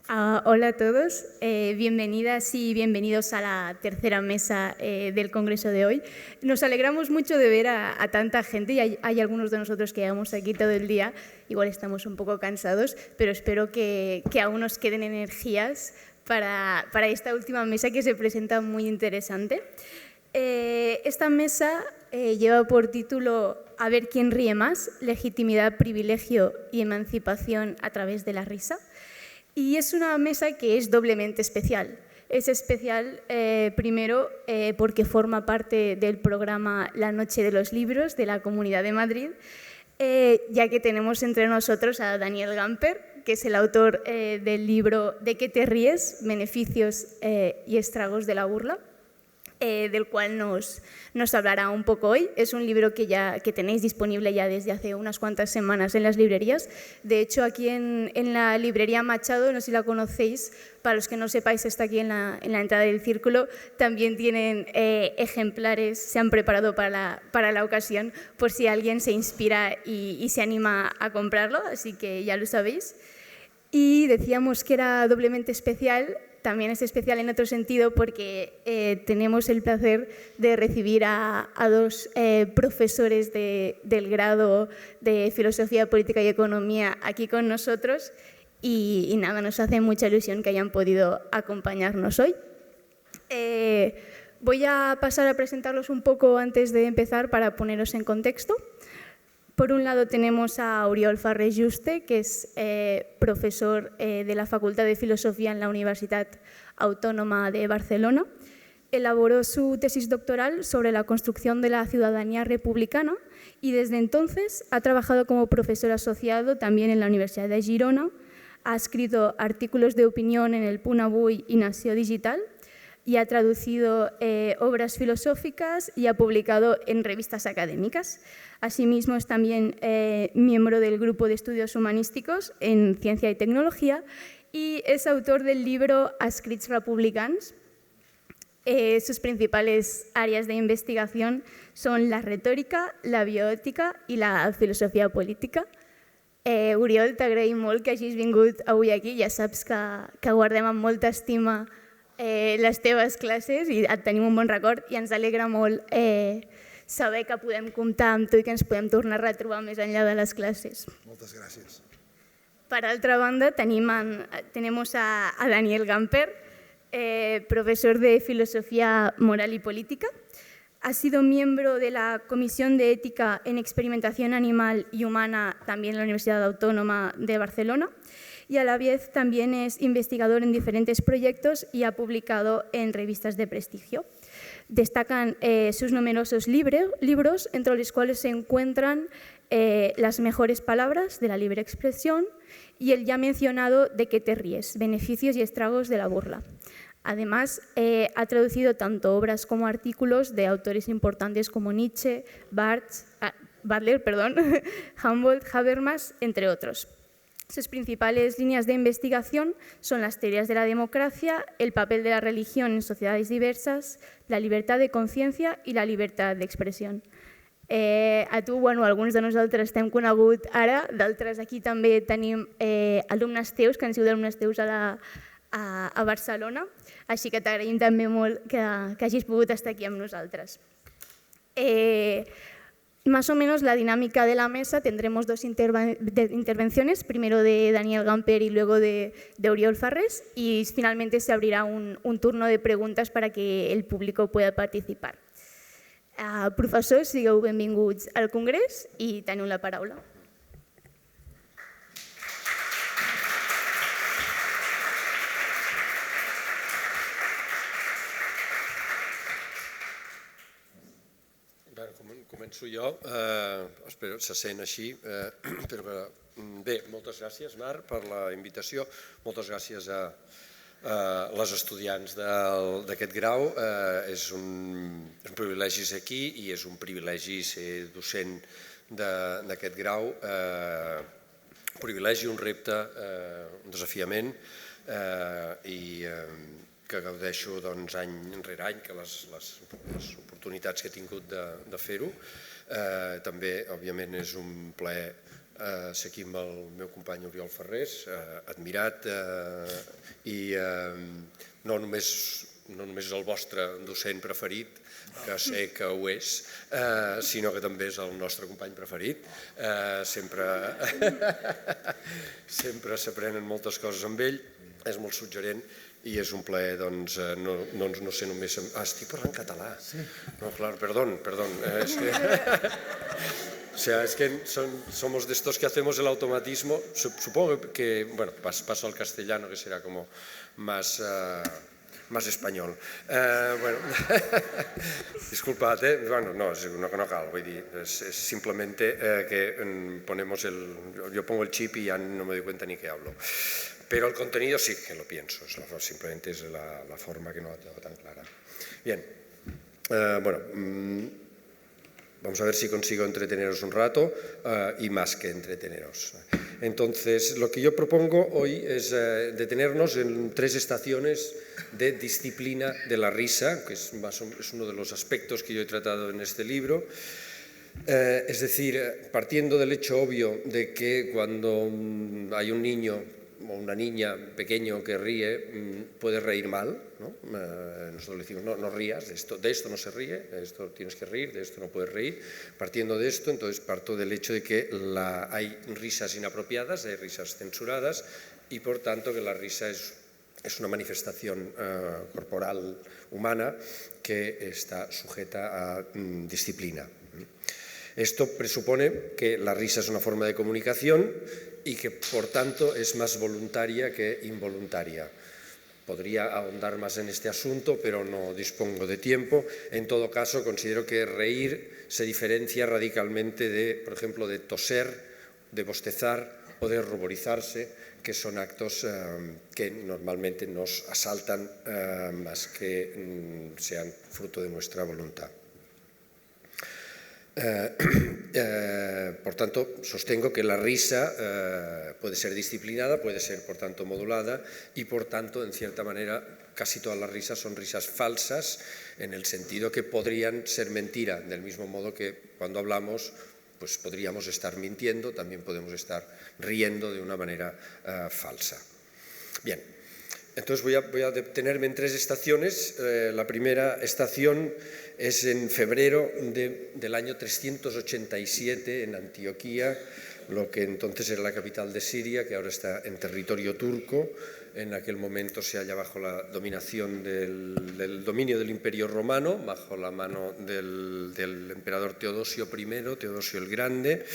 Hola a todos, bienvenidas y bienvenidos a la tercera mesa del Congreso de hoy. Nos alegramos mucho de ver a tanta gente y hay algunos de nosotros que llevamos aquí todo el día, igual estamos un poco cansados, pero espero que aún nos queden energías para esta última mesa que se presenta muy interesante. Esta mesa lleva por título A ver quién ríe más, legitimidad, privilegio y emancipación a través de la risa. Y es una mesa que es doblemente especial. Es especial, primero, porque forma parte del programa La Noche de los Libros de la Comunidad de Madrid, ya que tenemos entre nosotros a Daniel Gamper, que es el autor del libro ¿De qué te ríes? Beneficios y estragos de la burla, del cual nos hablará un poco hoy. Es un libro que tenéis disponible ya desde hace unas cuantas semanas en las librerías. De hecho, aquí en la librería Machado, no sé si la conocéis, para los que no sepáis, está aquí en la entrada del círculo, también tienen ejemplares, se han preparado para la ocasión, por si alguien se inspira y se anima a comprarlo, así que ya lo sabéis. Y decíamos que era doblemente especial. También es especial en otro sentido porque tenemos el placer de recibir a dos profesores del grado de Filosofía, Política y Economía aquí con nosotros y nada, nos hace mucha ilusión que hayan podido acompañarnos hoy. Voy a pasar a presentarlos un poco antes de empezar para poneros en contexto. Por un lado tenemos a Oriol Farrés Juste, que es profesor de la Facultad de Filosofía en la Universitat Autónoma de Barcelona. Elaboró su tesis doctoral sobre la construcción de la ciudadanía republicana y desde entonces ha trabajado como profesor asociado también en la Universidad de Girona. Ha escrito artículos de opinión en El Punt Avui y Nació Digital y ha traducido obras filosóficas y ha publicado en revistas académicas. Asimismo, es también miembro del Grupo de Estudios Humanísticos en Ciencia y Tecnología y es autor del libro Escrits Republicans. Sus principales áreas de investigación son la retórica, la bioética i la filosofia política. Oriol, t'agraïm molt que hagis vingut avui aquí. Ja saps que guardem amb molta estima les teves classes i et tenim un bon record i ens alegra molt saber que podem comptar amb tu i que ens podem tornar a retrobar més enllà de les classes. Moltes gràcies. Por otra banda, tenemos a Daniel Gamper, profesor de Filosofía Moral y Política. Ha sido miembro de la Comisión de Ética en Experimentación Animal y Humana también en la Universidad Autónoma de Barcelona y a la vez también es investigador en diferentes proyectos y ha publicado en revistas de prestigio. Destacan sus numerosos libros, entre los cuales se encuentran Las mejores palabras de la libre expresión y el ya mencionado ¿De qué te ríes? Beneficios y estragos de la burla. Además, ha traducido tanto obras como artículos de autores importantes como Nietzsche, Butler, Humboldt, Habermas, entre otros. Sus principales líneas de investigación son las teorías de la democracia, el papel de la religión en sociedades diversas, la libertad de conciencia i la llibertat d'expressió. A tu, alguns de nosaltres t'hem conegut ara, d'altres aquí també tenim alumnes teus, que han sigut alumnes teus a Barcelona, així que t'agraïm també molt que hagis pogut estar aquí amb nosaltres. Más o menos la dinámica de la mesa, tendremos dos intervenciones, primero de Daniel Gamper y luego de Oriol Farrés, y finalmente se abrirá un turno de preguntas para que el público pueda participar. Professors, sigueu benvinguts al Congrés i teniu la paraula. Començo jo, espero que se sent així, però bé, moltes gràcies Mar per la invitació, moltes gràcies a les estudiants d'aquest grau, és un privilegi ser aquí i és un privilegi ser docent d'aquest grau, un privilegi, un repte, un desafiament i que gaudeixo any rere any, que les oportunitats que he tingut de fer-ho. També, òbviament, és un plaer Ser aquí amb el meu company Oriol Ferrés, admirat, i no només és el vostre docent preferit, que sé que ho és, sinó que també és el nostre company preferit. Sempre s'aprenen moltes coses amb ell, és molt suggerent i és un plaer, doncs, no ser només... Estic parlant català. No, clar, perdón. O sea, es que somos de estos que hacemos el automatismo. Supongo que, bueno, paso al castellano, que será como más español. Bueno, disculpad, bueno, no cal, vull dir, es simplemente que yo pongo el chip y ya no me doy cuenta ni qué hablo. Pero el contenido sí que lo pienso, simplemente es la forma que no la tengo tan clara. Bien, bueno, vamos a ver si consigo entreteneros un rato y más que entreteneros. Entonces, lo que yo propongo hoy es detenernos en 3 estaciones de disciplina de la risa, que es uno de los aspectos que yo he tratado en este libro. Es decir, partiendo del hecho obvio de que cuando hay un niño o una niña pequeño que ríe, puede reír mal, ¿no? Nosotros le decimos, no rías, de esto no se ríe, de esto tienes que reír, de esto no puedes reír. Partiendo de esto, entonces parto del hecho de que hay risas inapropiadas, hay risas censuradas, y por tanto que la risa es una manifestación corporal humana que está sujeta a disciplina. Esto presupone que la risa es una forma de comunicación y que, por tanto, es más voluntaria que involuntaria. Podría ahondar más en este asunto, pero no dispongo de tiempo. En todo caso, considero que reír se diferencia radicalmente de, por ejemplo, de toser, de bostezar o de ruborizarse, que son actos que normalmente nos asaltan más que sean fruto de nuestra voluntad. Por tanto, sostengo que la risa puede ser disciplinada, puede ser, por tanto, modulada y, por tanto, en cierta manera, casi todas las risas son risas falsas, en el sentido que podrían ser mentira, del mismo modo que cuando hablamos pues podríamos estar mintiendo, también podemos estar riendo de una manera falsa. Bien, entonces voy a detenerme en 3 estaciones. La primera estación es en febrero del año 387 en Antioquía, lo que entonces era la capital de Siria, que ahora está en territorio turco. En aquel momento se halla bajo la dominación del dominio del Imperio Romano, bajo la mano del emperador Teodosio I, Teodosio el Grande,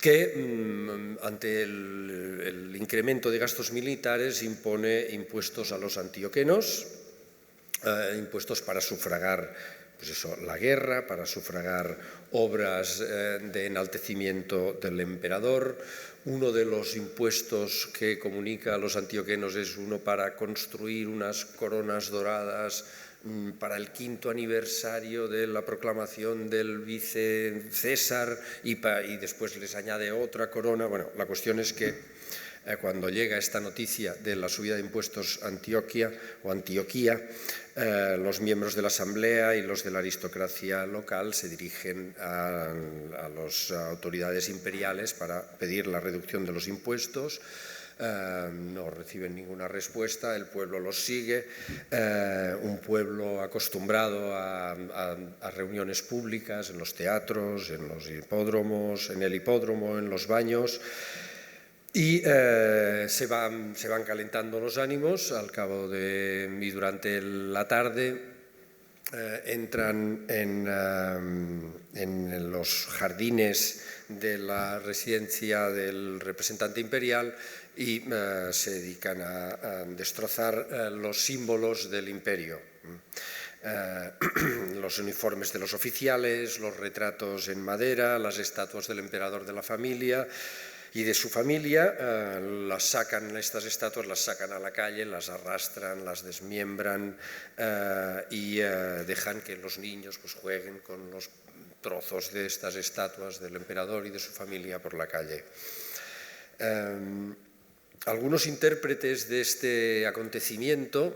que ante el incremento de gastos militares impone impuestos a los antioquenos, impuestos para sufragar la guerra, para sufragar obras de enaltecimiento del emperador. Uno de los impuestos que comunica a los antioquenos es uno para construir unas coronas doradas para el 5º aniversario de la proclamación del vice César y después les añade otra corona. Bueno, la cuestión es que cuando llega esta noticia de la subida de impuestos a Antioquía, los miembros de la asamblea y los de la aristocracia local se dirigen a las autoridades imperiales para pedir la reducción de los impuestos. No reciben ninguna respuesta, el pueblo los sigue, un pueblo acostumbrado a reuniones públicas en los teatros, en los hipódromos, en el hipódromo, en los baños. Y se van calentando los ánimos y durante la tarde entran en los jardines de la residencia del representante imperial y se dedican a destrozar los símbolos del imperio. Los uniformes de los oficiales, los retratos en madera, las estatuas del emperador de la familia y de su familia, estas estatuas las sacan a la calle, las arrastran, las desmiembran y dejan que los niños jueguen con los trozos de estas estatuas del emperador y de su familia por la calle. Algunos intérpretes de este acontecimiento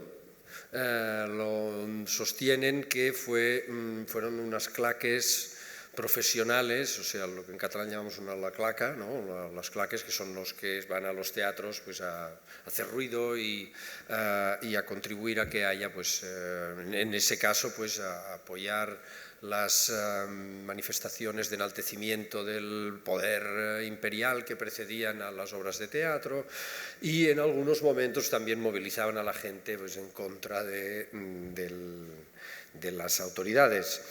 lo sostienen que fueron unas claques profesionales, o sea, lo que en catalán llamamos la claca, ¿no? Las claques, que son los que van a los teatros pues, a hacer ruido y a contribuir a que haya, pues, en ese caso, pues, a apoyar las manifestaciones de enaltecimiento del poder imperial que precedían a las obras de teatro, y en algunos momentos también movilizaban a la gente pues, en contra de las autoridades.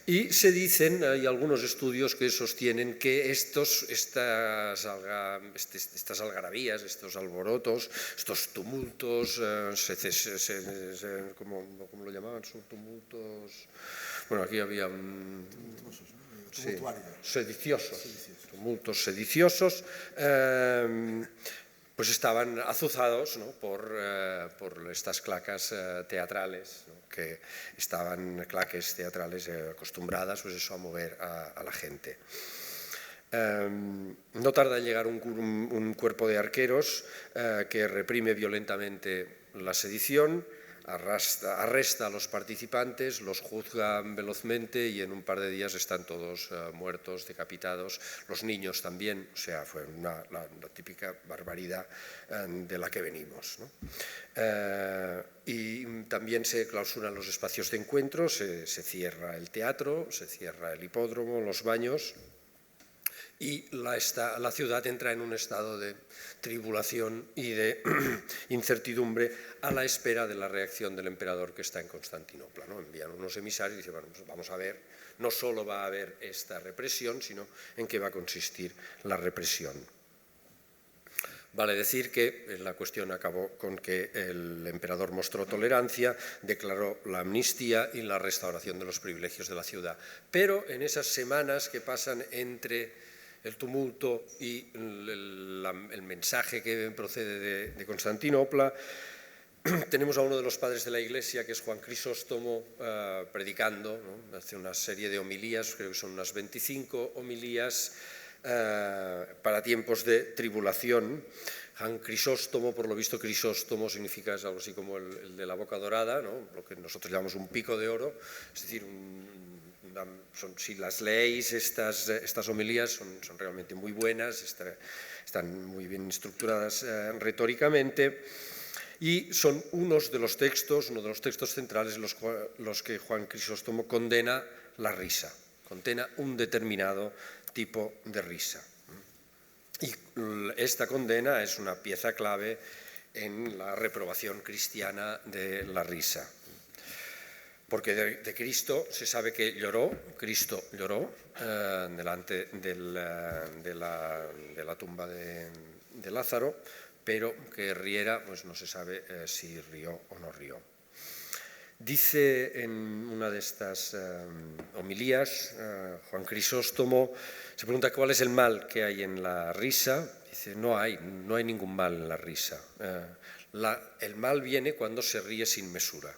Y se dicen, hay algunos estudios que sostienen que estas algarabías, estos alborotos, estos tumultos, ¿cómo lo llamaban? Tumultos... Bueno, aquí había tumultos sediciosos, pues estaban azuzados, ¿no? por estas claques teatrales, ¿no? Que estaban claques teatrales acostumbradas pues eso, a mover a la gente. No tarda en llegar un cuerpo de arqueros que reprime violentamente la sedición, arresta a los participantes, los juzga velozmente y en un par de días están todos muertos, decapitados, los niños también, o sea, fue la típica barbaridad de la que venimos, ¿no? Y también se clausuran los espacios de encuentro, se cierra el teatro, se cierra el hipódromo, los baños, y la ciudad entra en un estado de tribulación y de incertidumbre a la espera de la reacción del emperador que está en Constantinopla, ¿no? Envían unos emisarios y dicen, bueno, pues vamos a ver, no solo va a haber esta represión, sino en qué va a consistir la represión. Vale decir que la cuestión acabó con que el emperador mostró tolerancia, declaró la amnistía y la restauración de los privilegios de la ciudad. Pero en esas semanas que pasan entre el tumulto y el mensaje que procede de Constantinopla, tenemos a uno de los padres de la Iglesia, que es Juan Crisóstomo, predicando, ¿no? Hace una serie de homilías, creo que son unas 25 homilías para tiempos de tribulación. Juan Crisóstomo, por lo visto Crisóstomo significa es algo así como el de la boca dorada, ¿no? Lo que nosotros llamamos un pico de oro, es decir, si las leéis, estas homilías son realmente muy buenas, están muy bien estructuradas retóricamente, y son uno de los textos centrales los que Juan Crisóstomo condena la risa, condena un determinado tipo de risa. Y esta condena es una pieza clave en la reprobación cristiana de la risa. Porque de Cristo se sabe que Cristo lloró delante de la tumba de Lázaro, pero que riera, pues no se sabe si rió o no rió. Dice en una de estas homilías, Juan Crisóstomo se pregunta cuál es el mal que hay en la risa. Dice, no hay ningún mal en la risa. El mal viene cuando se ríe sin mesura.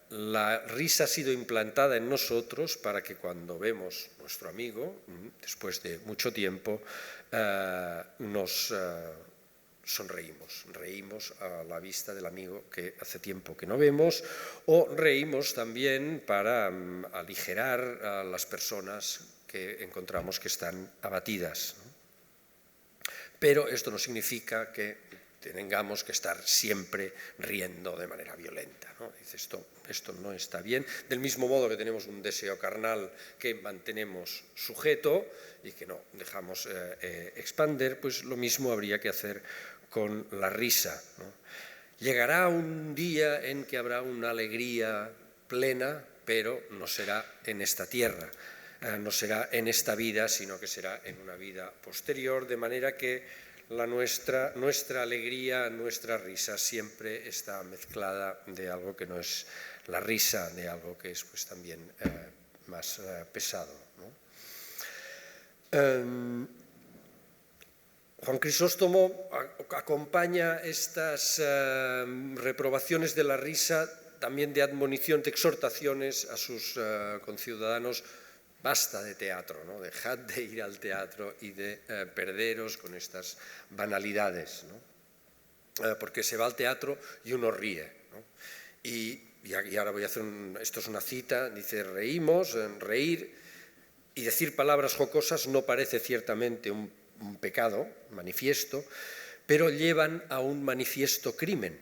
La risa ha sido implantada en nosotros para que cuando vemos a nuestro amigo, después de mucho tiempo, nos reímos a la vista del amigo que hace tiempo que no vemos, o reímos también para aligerar a las personas que encontramos que están abatidas. Pero esto no significa que tengamos que estar siempre riendo de manera violenta, ¿no? Dice, esto no está bien. Del mismo modo que tenemos un deseo carnal que mantenemos sujeto y que no dejamos expander, pues lo mismo habría que hacer con la risa, ¿no? Llegará un día en que habrá una alegría plena, pero no será en esta tierra, no será en esta vida, sino que será en una vida posterior, de manera que nuestra alegría, nuestra risa siempre está mezclada de algo que no es la risa, de algo que es pues también más pesado, ¿no? Juan Crisóstomo acompaña estas reprobaciones de la risa también de admonición, de exhortaciones a sus conciudadanos. Basta de teatro, ¿no? Dejad de ir al teatro y de perderos con estas banalidades, ¿no? Porque se va al teatro y uno ríe, ¿no? Y y ahora voy a hacer, esto es una cita, dice, reímos, reír y decir palabras jocosas no parece ciertamente un pecado manifiesto, pero llevan a un manifiesto crimen.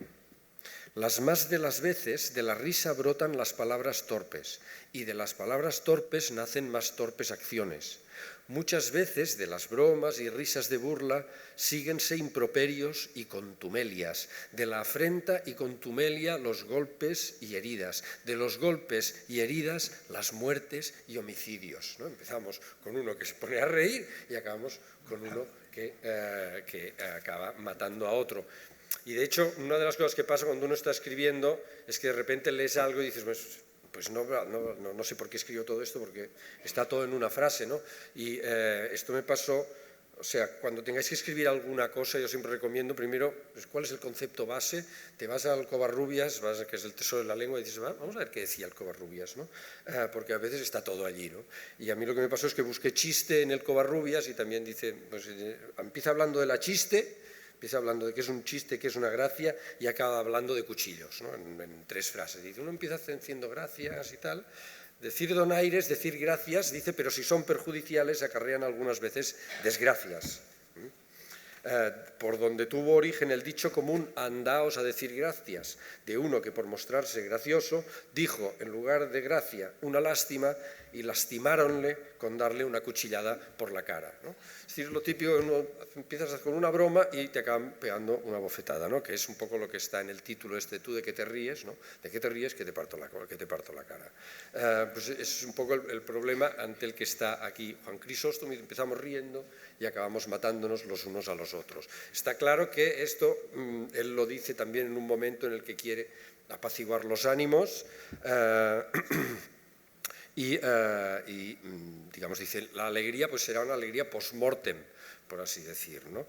Las más de las veces de la risa brotan las palabras torpes y de las palabras torpes nacen más torpes acciones. Muchas veces de las bromas y risas de burla síguense improperios y contumelias, de la afrenta y contumelia los golpes y heridas, de los golpes y heridas las muertes y homicidios, ¿no? Empezamos con uno que se pone a reír y acabamos con uno que acaba matando a otro. Y de hecho, una de las cosas que pasa cuando uno está escribiendo es que de repente lees algo y dices, pues no sé por qué escribo todo esto, porque está todo en una frase, ¿no? Y esto me pasó, o sea, cuando tengáis que escribir alguna cosa, yo siempre recomiendo primero, pues, ¿cuál es el concepto base? Te vas al Covarrubias, que es el tesoro de la lengua, y dices, vamos a ver qué decía el Covarrubias, ¿no? Porque a veces está todo allí, ¿no? Y a mí lo que me pasó es que busqué chiste en el Covarrubias y también dice, pues, empieza hablando de la chiste, empieza hablando de qué es un chiste, qué es una gracia, y acaba hablando de cuchillos, ¿no? en 3 frases. Dice, uno empieza diciendo gracias y tal, decir donaires, decir gracias, dice, pero si son perjudiciales acarrean algunas veces desgracias. Por donde tuvo origen el dicho común, andaos a decir gracias, de uno que por mostrarse gracioso dijo en lugar de gracia una lástima y lastimáronle con darle una cuchillada por la cara, ¿no? Es decir, lo típico, uno empiezas con una broma y te acaban pegando una bofetada, ¿no? Que es un poco lo que está en el título este, tú de qué te ríes, ¿no? De qué te ríes, que te parto la cara. Pues es un poco el problema ante el que está aquí Juan Crisóstomo, y empezamos riendo y acabamos matándonos los unos a los otros. Está claro que esto, él lo dice también en un momento en el que quiere apaciguar los ánimos, y digamos, dice, la alegría pues será una alegría post-mortem, por así decir, ¿no?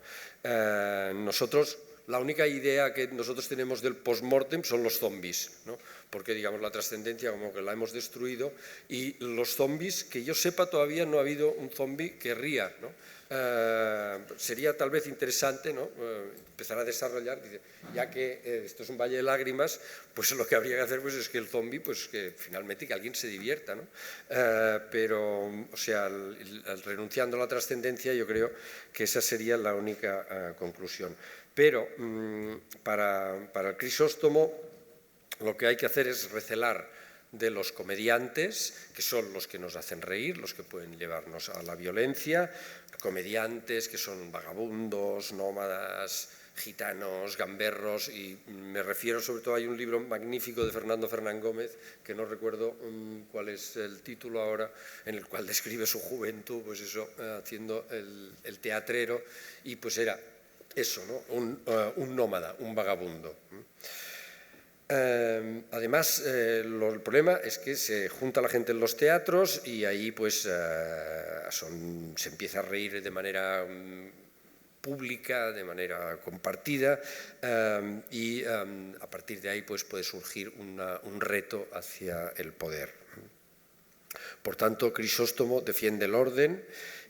Nosotros, la única idea que nosotros tenemos del post-mortem son los zombies, ¿no? Porque, digamos, la trascendencia como que la hemos destruido, y los zombies, que yo sepa, todavía no ha habido un zombie que ría, ¿no? Sería tal vez interesante, ¿no? Empezar a desarrollar, dice, ya que esto es un valle de lágrimas, pues lo que habría que hacer pues, es que el zombie, pues que finalmente que alguien se divierta, ¿no? Pero, o sea, renunciando a la trascendencia, yo creo que esa sería la única conclusión. Pero para el Crisóstomo lo que hay que hacer es recelar de los comediantes, que son los que nos hacen reír, los que pueden llevarnos a la violencia, comediantes que son vagabundos, nómadas, gitanos, gamberros, y me refiero sobre todo, hay un libro magnífico de Fernando Fernán Gómez, que no recuerdo cuál es el título ahora, en el cual describe su juventud, pues eso, haciendo el teatrero, y pues era eso, ¿no? Un nómada, un vagabundo. Además, el problema es que se junta la gente en los teatros y ahí pues se empieza a reír de manera pública, de manera compartida, y a partir de ahí pues puede surgir un reto hacia el poder. Por tanto, Crisóstomo defiende el orden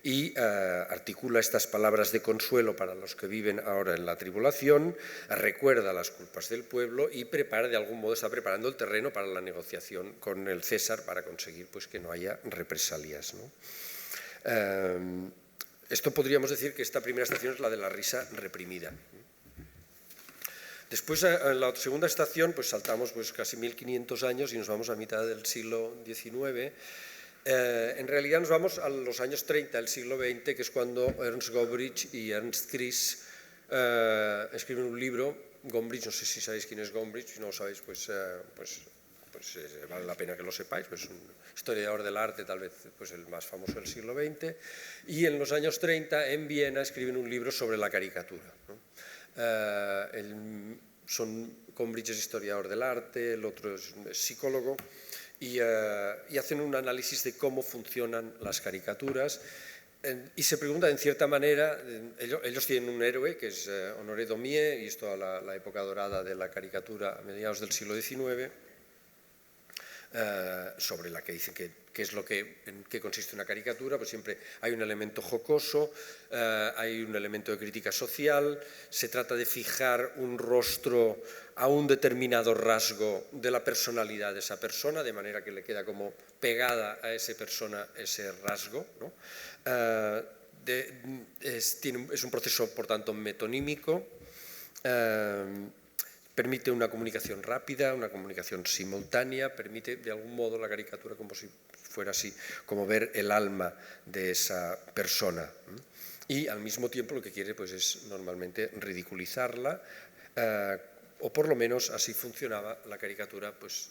y articula estas palabras de consuelo para los que viven ahora en la tribulación, recuerda las culpas del pueblo y prepara, de algún modo está preparando el terreno para la negociación con el César para conseguir pues, que no haya represalias, ¿no? Esto podríamos decir que esta primera estación es la de la risa reprimida. Después, en la segunda estación, pues saltamos pues, casi 1500 años y nos vamos a mitad del siglo XIX. En realidad nos vamos a los años 30 del siglo XX, que es cuando Ernst Gombrich y Ernst Kris escriben un libro. Gombrich, no sé si sabéis quién es Gombrich, si no lo sabéis, pues vale la pena que lo sepáis, pues un historiador del arte, tal vez pues el más famoso del siglo XX, y en los años 30 en Viena escriben un libro sobre la caricatura, ¿no? Gombrich es historiador del arte, el otro es psicólogo, y hacen un análisis de cómo funcionan las caricaturas, y se preguntan, en cierta manera, ellos tienen un héroe que es Honoré Daumier, y esto a la época dorada de la caricatura a mediados del siglo XIX, sobre la que dicen qué es en qué consiste una caricatura, pues siempre hay un elemento jocoso, hay un elemento de crítica social, se trata de fijar un rostro a un determinado rasgo de la personalidad de esa persona, de manera que le queda como pegada a esa persona ese rasgo, ¿no? Es un proceso, por tanto, metonímico, permite una comunicación rápida, una comunicación simultánea, permite de algún modo la caricatura como si fuera así, como ver el alma de esa persona. Y al mismo tiempo lo que quiere pues, es normalmente ridiculizarla, o por lo menos así funcionaba la caricatura pues,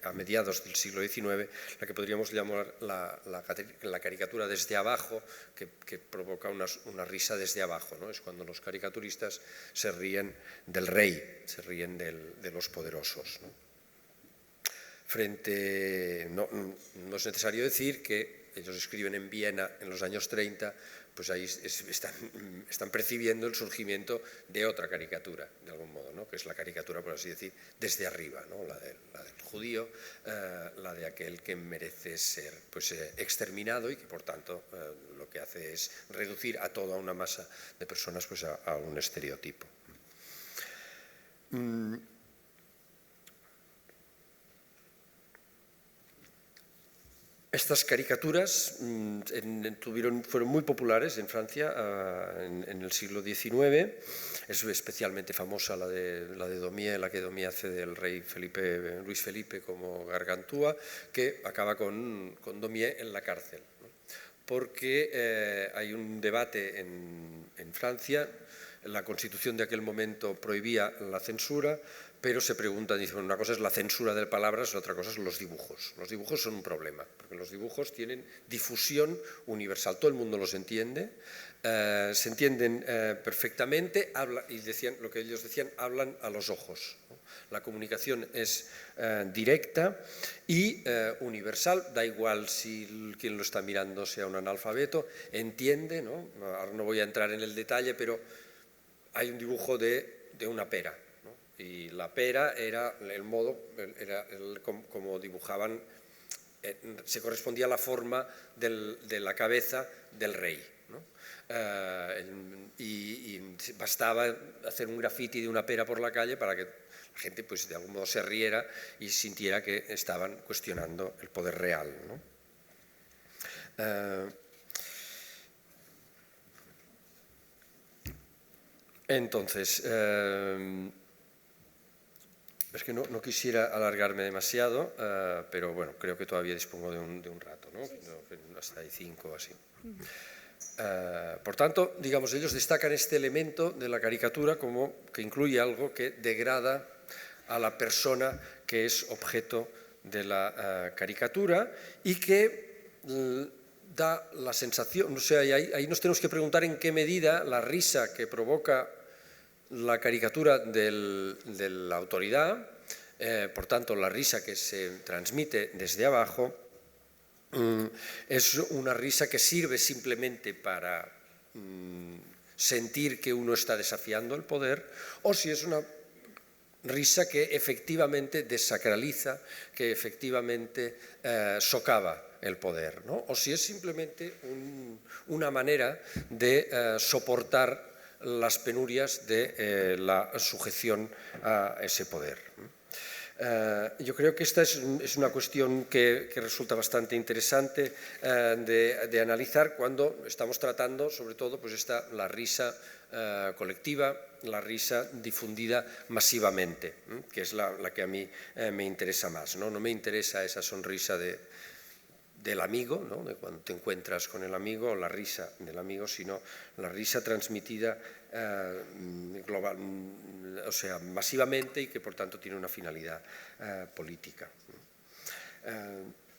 a mediados del siglo XIX, la que podríamos llamar la caricatura desde abajo, que provoca una risa desde abajo, ¿no? Es cuando los caricaturistas se ríen del rey, se ríen de los poderosos, ¿no? No es necesario decir que ellos escriben en Viena en los años 30, pues ahí están percibiendo el surgimiento de otra caricatura, de algún modo, ¿no? Que es la caricatura, por así decir, desde arriba, ¿no? La del judío, la de aquel que merece ser pues, exterminado y que, por tanto, lo que hace es reducir a toda una masa de personas pues, a un estereotipo. Estas caricaturas fueron muy populares en Francia en el siglo XIX. Es especialmente famosa la de Daumier, la que Daumier hace del rey Luis Felipe como Gargantúa, que acaba con Daumier en la cárcel, ¿no? Porque hay un debate en Francia. La Constitución de aquel momento prohibía la censura, pero se preguntan, dicen, bueno, una cosa es la censura de palabras y otra cosa son los dibujos. Los dibujos son un problema, porque los dibujos tienen difusión universal, todo el mundo los entiende, se entienden perfectamente, y decían, lo que ellos decían, hablan a los ojos, ¿no? La comunicación es directa y universal, da igual si quien lo está mirando sea un analfabeto, entiende, ¿no? Ahora no voy a entrar en el detalle, pero hay un dibujo de una pera, ¿no? Y la pera era el modo, como dibujaban, se correspondía a la forma de la cabeza del rey, ¿no? Y bastaba hacer un grafiti de una pera por la calle para que la gente pues, de algún modo se riera y sintiera que estaban cuestionando el poder real, ¿no? Entonces, es que no quisiera alargarme demasiado, pero bueno, creo que todavía dispongo de un rato, ¿no? Sí. Hasta ahí 5 o así. Por tanto, digamos, ellos destacan este elemento de la caricatura como que incluye algo que degrada a la persona que es objeto de la caricatura y que da la sensación, o sea, ahí nos tenemos que preguntar en qué medida la risa que provoca la caricatura de la autoridad, por tanto la risa que se transmite desde abajo, es una risa que sirve simplemente para sentir que uno está desafiando el poder, o si es una risa que efectivamente desacraliza, que efectivamente socava el poder, ¿no? O si es simplemente una manera de soportar las penurias de la sujeción a ese poder. Yo creo que esta es una cuestión que resulta bastante interesante de analizar cuando estamos tratando, sobre todo, pues la risa colectiva, la risa difundida masivamente, que es la que a mí me interesa más, ¿no? No me interesa esa sonrisa del amigo, ¿no? De cuando te encuentras con el amigo, o la risa del amigo, sino la risa transmitida global, o sea, masivamente y que por tanto tiene una finalidad política.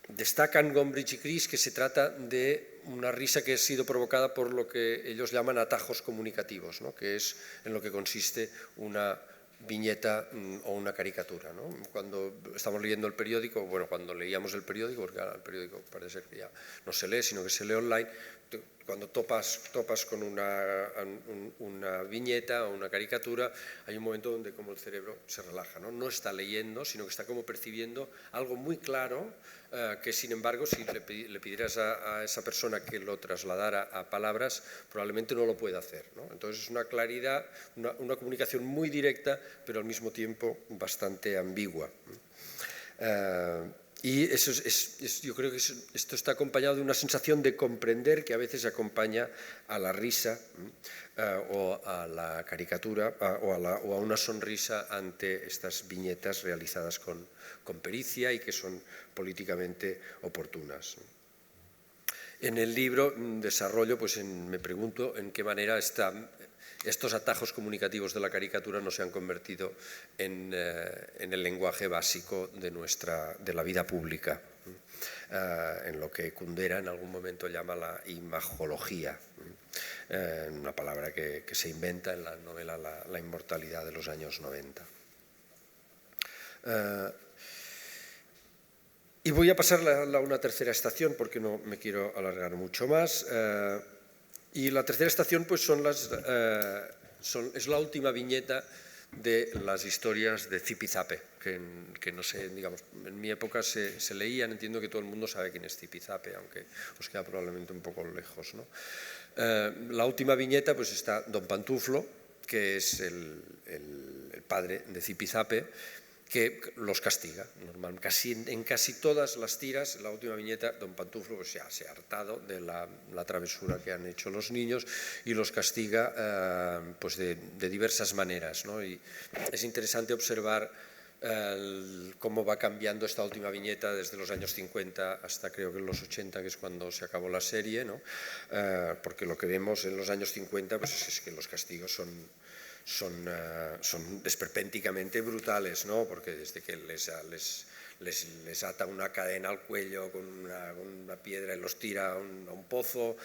Destacan Gombrich y Cris que se trata de una risa que ha sido provocada por lo que ellos llaman atajos comunicativos, ¿no? Que es en lo que consiste una viñeta o una caricatura, ¿no? Cuando estamos leyendo el periódico, bueno, cuando leíamos el periódico, porque ahora el periódico parece ser que ya no se lee, sino que se lee online, cuando topas con una viñeta o una caricatura, hay un momento donde como el cerebro se relaja, ¿no? No está leyendo, sino que está como percibiendo algo muy claro, que sin embargo si le pidieras a esa persona que lo trasladara a palabras, probablemente no lo pueda hacer, ¿no? Entonces es una claridad, una comunicación muy directa, pero al mismo tiempo bastante ambigua. Y eso yo creo que esto está acompañado de una sensación de comprender que a veces acompaña a la risa o a la caricatura o a una sonrisa ante estas viñetas realizadas con pericia y que son políticamente oportunas. En el libro desarrollo, pues me pregunto en qué manera estos atajos comunicativos de la caricatura no se han convertido en el lenguaje básico de la vida pública, en lo que Kundera en algún momento llama la imagología, una palabra que se inventa en la novela La inmortalidad de los años 90. Y voy a pasar a una tercera estación porque no me quiero alargar mucho más. Y la tercera estación pues es la última viñeta de las historias de Zipizape, que no sé, digamos, en mi época se leían, entiendo que todo el mundo sabe quién es Zipizape, aunque os queda probablemente un poco lejos, ¿no? La última viñeta pues está Don Pantuflo, que es el padre de Zipizape, que los castiga. En casi todas las tiras, en la última viñeta, Don Pantuflo pues, ya se ha hartado de la travesura que han hecho los niños y los castiga pues de diversas maneras, ¿no? Y es interesante observar cómo va cambiando esta última viñeta desde los años 50 hasta creo que los 80, que es cuando se acabó la serie, ¿no? Porque lo que vemos en los años 50 pues, es que los castigos son esperpénticamente brutales, ¿no? Porque desde que les ata una cadena al cuello con una piedra y los tira a un pozo,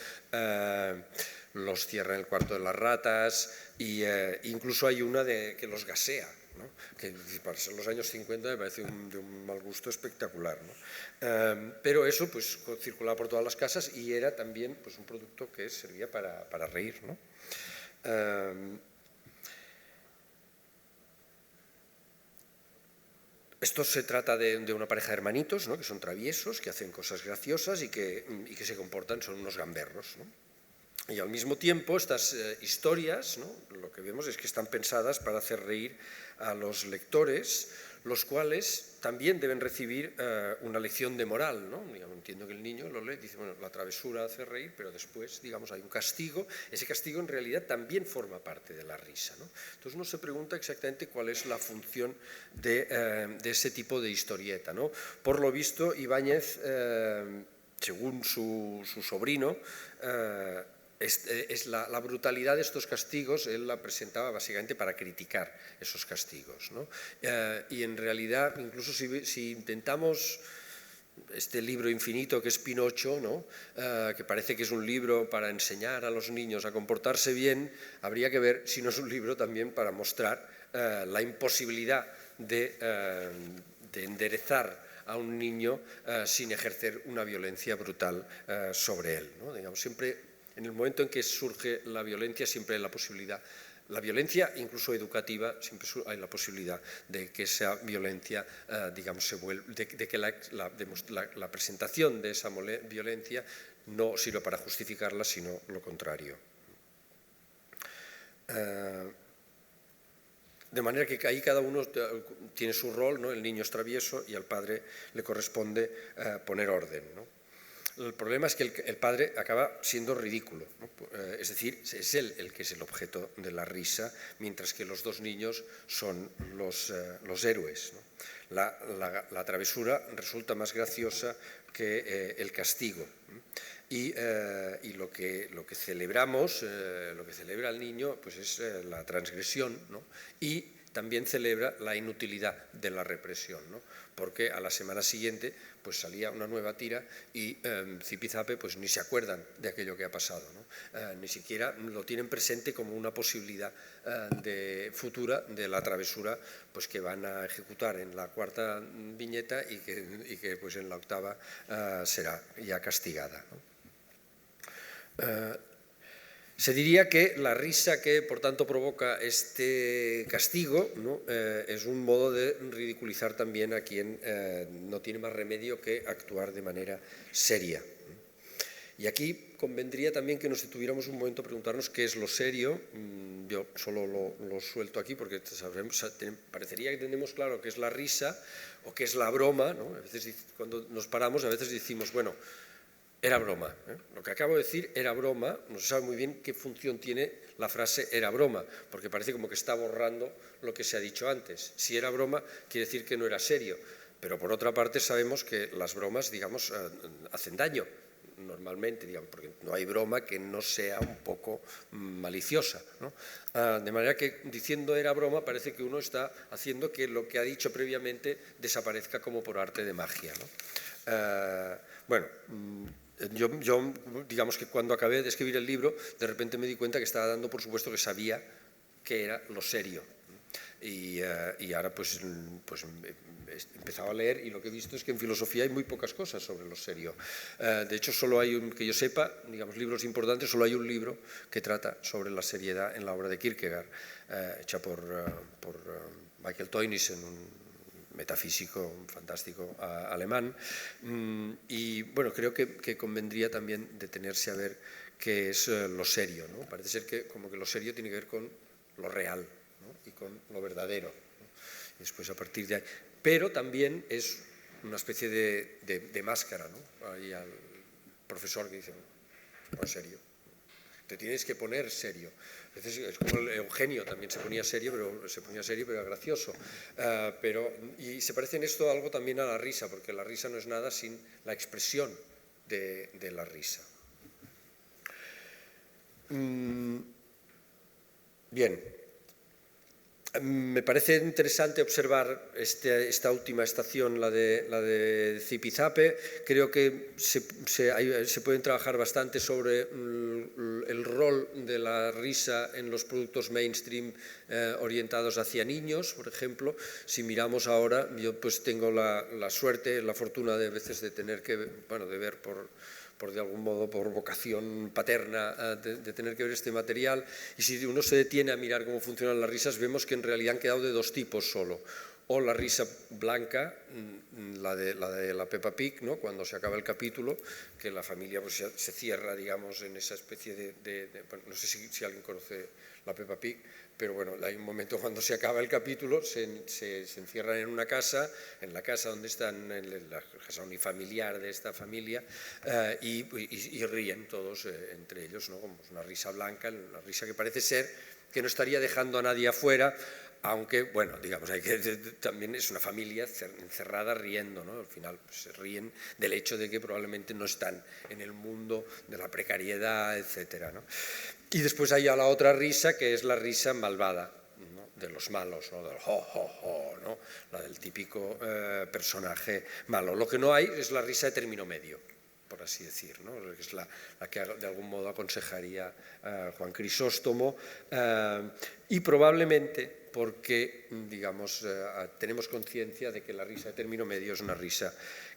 los cierra en el cuarto de las ratas, e incluso hay una que los gasea, ¿no? Que para ser los años 50 me parece de un mal gusto espectacular, ¿no? Pero eso pues circulaba por todas las casas y era también pues, un producto que servía para reír, ¿no? Esto se trata de una pareja de hermanitos, ¿no? Que son traviesos, que hacen cosas graciosas y que se comportan, son unos gamberros, ¿no? Y al mismo tiempo estas historias, ¿no? Lo que vemos es que están pensadas para hacer reír a los lectores, los cuales también deben recibir una lección de moral, ¿no? Entiendo que el niño lo lee y dice, bueno, la travesura hace reír, pero después, digamos, hay un castigo. Ese castigo en realidad también forma parte de la risa, ¿no? Entonces uno se pregunta exactamente cuál es la función de ese tipo de historieta, ¿no? Por lo visto, Ibáñez, según su sobrino, la brutalidad de estos castigos él la presentaba básicamente para criticar esos castigos, ¿no? Y en realidad, incluso si intentamos este libro infinito que es Pinocho, ¿no? Que parece que es un libro para enseñar a los niños a comportarse bien, habría que ver si no es un libro también para mostrar la imposibilidad de enderezar a un niño sin ejercer una violencia brutal sobre él, ¿no? Digamos, siempre en el momento en que surge la violencia siempre hay la posibilidad, la violencia incluso educativa, siempre hay la posibilidad de que esa violencia, digamos, de que la presentación de esa violencia no sirva para justificarla, sino lo contrario. De manera que ahí cada uno tiene su rol, ¿no? El niño es travieso y al padre le corresponde poner orden, ¿no? El problema es que el padre acaba siendo ridículo, ¿no? Es decir, es él el que es el objeto de la risa, mientras que los dos niños son los héroes, ¿no? La travesura resulta más graciosa que el castigo. Y lo que celebramos, lo que celebra el niño, pues es la transgresión, ¿no? Y también celebra la inutilidad de la represión, ¿no? Porque a la semana siguiente pues salía una nueva tira y Zipizape pues ni se acuerdan de aquello que ha pasado, ¿no? Ni siquiera lo tienen presente como una posibilidad futura de la travesura pues que van a ejecutar en la cuarta viñeta y que pues en la octava será ya castigada, ¿no? Se diría que la risa que, por tanto, provoca este castigo, ¿no? Es un modo de ridiculizar también a quien no tiene más remedio que actuar de manera seria. Y aquí convendría también que nos detuviéramos un momento a preguntarnos qué es lo serio. Yo solo lo suelto aquí porque parecería que tenemos claro qué es la risa o qué es la broma, ¿no? A veces cuando nos paramos a veces decimos, bueno, era broma. Lo que acabo de decir era broma, no se sabe muy bien qué función tiene la frase era broma, porque parece como que está borrando lo que se ha dicho antes. Si era broma, quiere decir que no era serio, pero por otra parte sabemos que las bromas, digamos, hacen daño, normalmente, digamos, porque no hay broma que no sea un poco maliciosa, ¿no? De manera que diciendo era broma parece que uno está haciendo que lo que ha dicho previamente desaparezca como por arte de magia, ¿no? Bueno, yo, digamos que cuando acabé de escribir el libro, de repente me di cuenta que estaba dando por supuesto que sabía que era lo serio. Y ahora pues empezaba a leer y lo que he visto es que en filosofía hay muy pocas cosas sobre lo serio. De hecho, solo hay, que yo sepa, digamos, libros importantes, solo hay un libro que trata sobre la seriedad en la obra de Kierkegaard, hecha por Michael Teunissen, un metafísico fantástico alemán, y bueno, creo que convendría también detenerse a ver qué es lo serio, ¿no? Parece ser que como que lo serio tiene que ver con lo real, ¿no? Y con lo verdadero, ¿no? Y después a partir de ahí, pero también es una especie de máscara, ¿no? Hay al profesor que dice, no, es serio, te tienes que poner serio. A veces es como Eugenio, también se ponía serio, pero era gracioso. Y se parece en esto algo también a la risa, porque la risa no es nada sin la expresión de la risa. Bien. Me parece interesante observar esta última estación, la de Zipizape. Creo que se pueden trabajar bastante sobre el rol de la risa en los productos mainstream orientados hacia niños, por ejemplo. Si miramos ahora, yo pues tengo la suerte, la fortuna de veces de tener que, bueno, de ver de algún modo, por vocación paterna, de tener que ver este material, y si uno se detiene a mirar cómo funcionan las risas, vemos que en realidad han quedado de dos tipos solo. O la risa blanca, la de la Peppa Pig, ¿no? Cuando se acaba el capítulo, que la familia pues, se cierra, digamos, en esa especie bueno, no sé si alguien conoce la Peppa Pig, pero bueno, hay un momento cuando se acaba el capítulo, se encierran en una casa, en la casa donde están, en la casa unifamiliar de esta familia, y ríen todos entre ellos, ¿no? Como una risa blanca, una risa que parece ser que no estaría dejando a nadie afuera, aunque, bueno, digamos, también es una familia encerrada riendo, ¿no? Al final pues, se ríen del hecho de que probablemente no están en el mundo de la precariedad, etcétera, ¿no? Y después hay la otra risa, que es la risa malvada, ¿no? De los malos, ¿no? Del jo, jo, jo, ¿no? La del típico personaje malo. Lo que no hay es la risa de término medio, por así decir, ¿no? Es la que de algún modo aconsejaría Juan Crisóstomo, y probablemente porque, digamos, tenemos conciencia de que la risa de término medio es una risa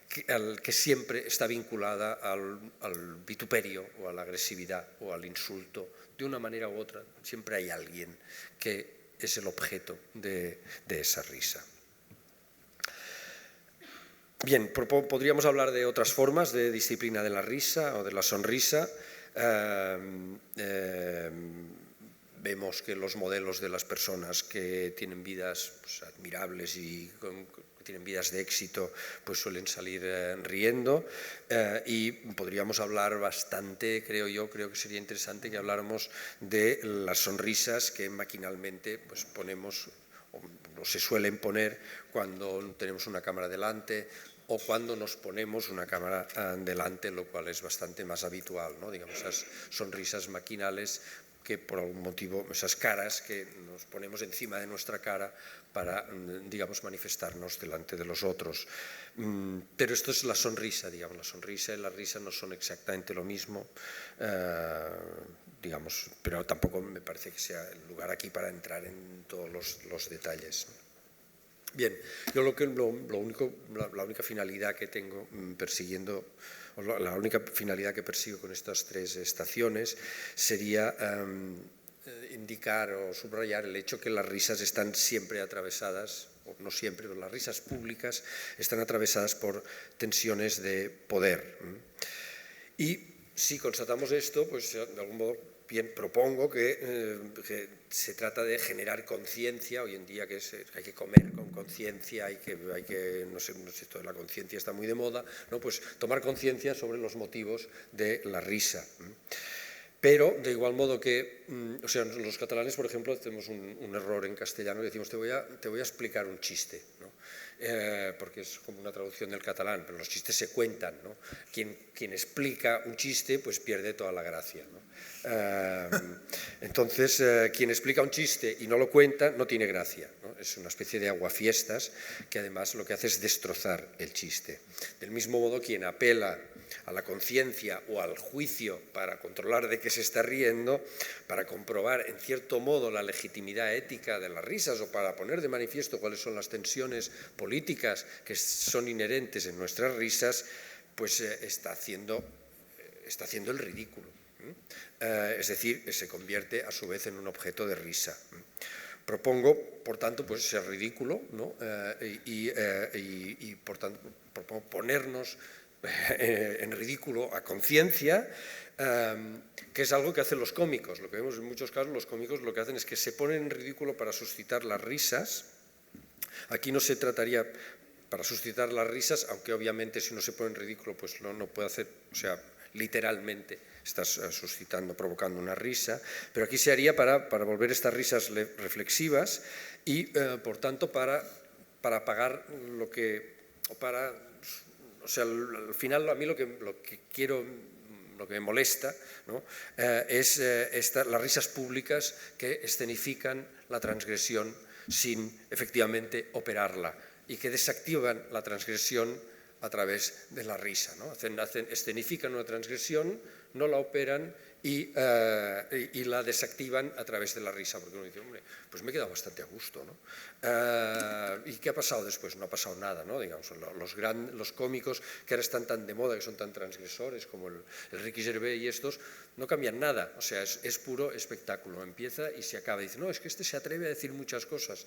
que siempre está vinculada al vituperio o a la agresividad o al insulto, de una manera u otra. Siempre hay alguien que es el objeto de esa risa. Bien, podríamos hablar de otras formas de disciplina de la risa o de la sonrisa. Vemos que los modelos de las personas que tienen vidas pues, admirables y que tienen vidas de éxito pues suelen salir riendo, y podríamos hablar bastante, creo que sería interesante que habláramos de las sonrisas que maquinalmente pues, ponemos o se suelen poner cuando tenemos una cámara delante o cuando nos ponemos una cámara delante, lo cual es bastante más habitual, ¿no? Digamos, esas sonrisas maquinales que por algún motivo, esas caras que nos ponemos encima de nuestra cara para, digamos, manifestarnos delante de los otros. Pero esto es la sonrisa, digamos, la sonrisa y la risa no son exactamente lo mismo, digamos, pero tampoco me parece que sea el lugar aquí para entrar en todos los detalles. Bien, yo la única finalidad que tengo persiguiendo, o la única finalidad que persigo con estas tres estaciones sería indicar o subrayar el hecho que las risas están siempre atravesadas, o no siempre, pero las risas públicas están atravesadas por tensiones de poder. Y si constatamos esto, pues de algún modo bien propongo que se trata de generar conciencia, hoy en día que hay que comer con conciencia, no sé si esto de la conciencia está muy de moda, ¿no? Pues tomar conciencia sobre los motivos de la risa. Pero, de igual modo que, o sea, los catalanes, por ejemplo, tenemos un error en castellano y decimos, te voy a explicar un chiste, ¿no? Porque es como una traducción del catalán, pero los chistes se cuentan, ¿no? Quien explica un chiste, pues pierde toda la gracia, ¿no? Entonces, quien explica un chiste y no lo cuenta, no tiene gracia, ¿no? Es una especie de aguafiestas que además lo que hace es destrozar el chiste. Del mismo modo, quien apela a la conciencia o al juicio para controlar de qué se está riendo, para comprobar en cierto modo la legitimidad ética de las risas o para poner de manifiesto cuáles son las tensiones políticas que son inherentes en nuestras risas, pues está haciendo el ridículo. Es decir, se convierte a su vez en un objeto de risa. Propongo, por tanto, pues ser ridículo, ¿no? Y por tanto, propongo ponernos en ridículo a conciencia, que es algo que hacen los cómicos. Lo que vemos en muchos casos, los cómicos lo que hacen es que se ponen en ridículo para suscitar las risas. Aquí no se trataría para suscitar las risas, aunque obviamente si uno se pone en ridículo pues no puede hacer, o sea, literalmente estás suscitando, provocando una risa, pero aquí se haría para volver estas risas reflexivas y, por tanto, para apagar lo que, o sea, al final a mí lo que quiero, lo que me molesta, ¿no? Es las risas públicas que escenifican la transgresión sin efectivamente operarla y que desactivan la transgresión a través de la risa, ¿no? Escenifican una transgresión, no la operan y la desactivan a través de la risa, porque uno dice, hombre, pues me he quedado bastante a gusto, ¿no? ¿Y qué ha pasado después? No ha pasado nada, ¿no? Digamos, los cómicos que ahora están tan de moda, que son tan transgresores, como el Ricky Gervais y estos, no cambian nada, o sea, es puro espectáculo, empieza y se acaba. Dice, no, es que este se atreve a decir muchas cosas,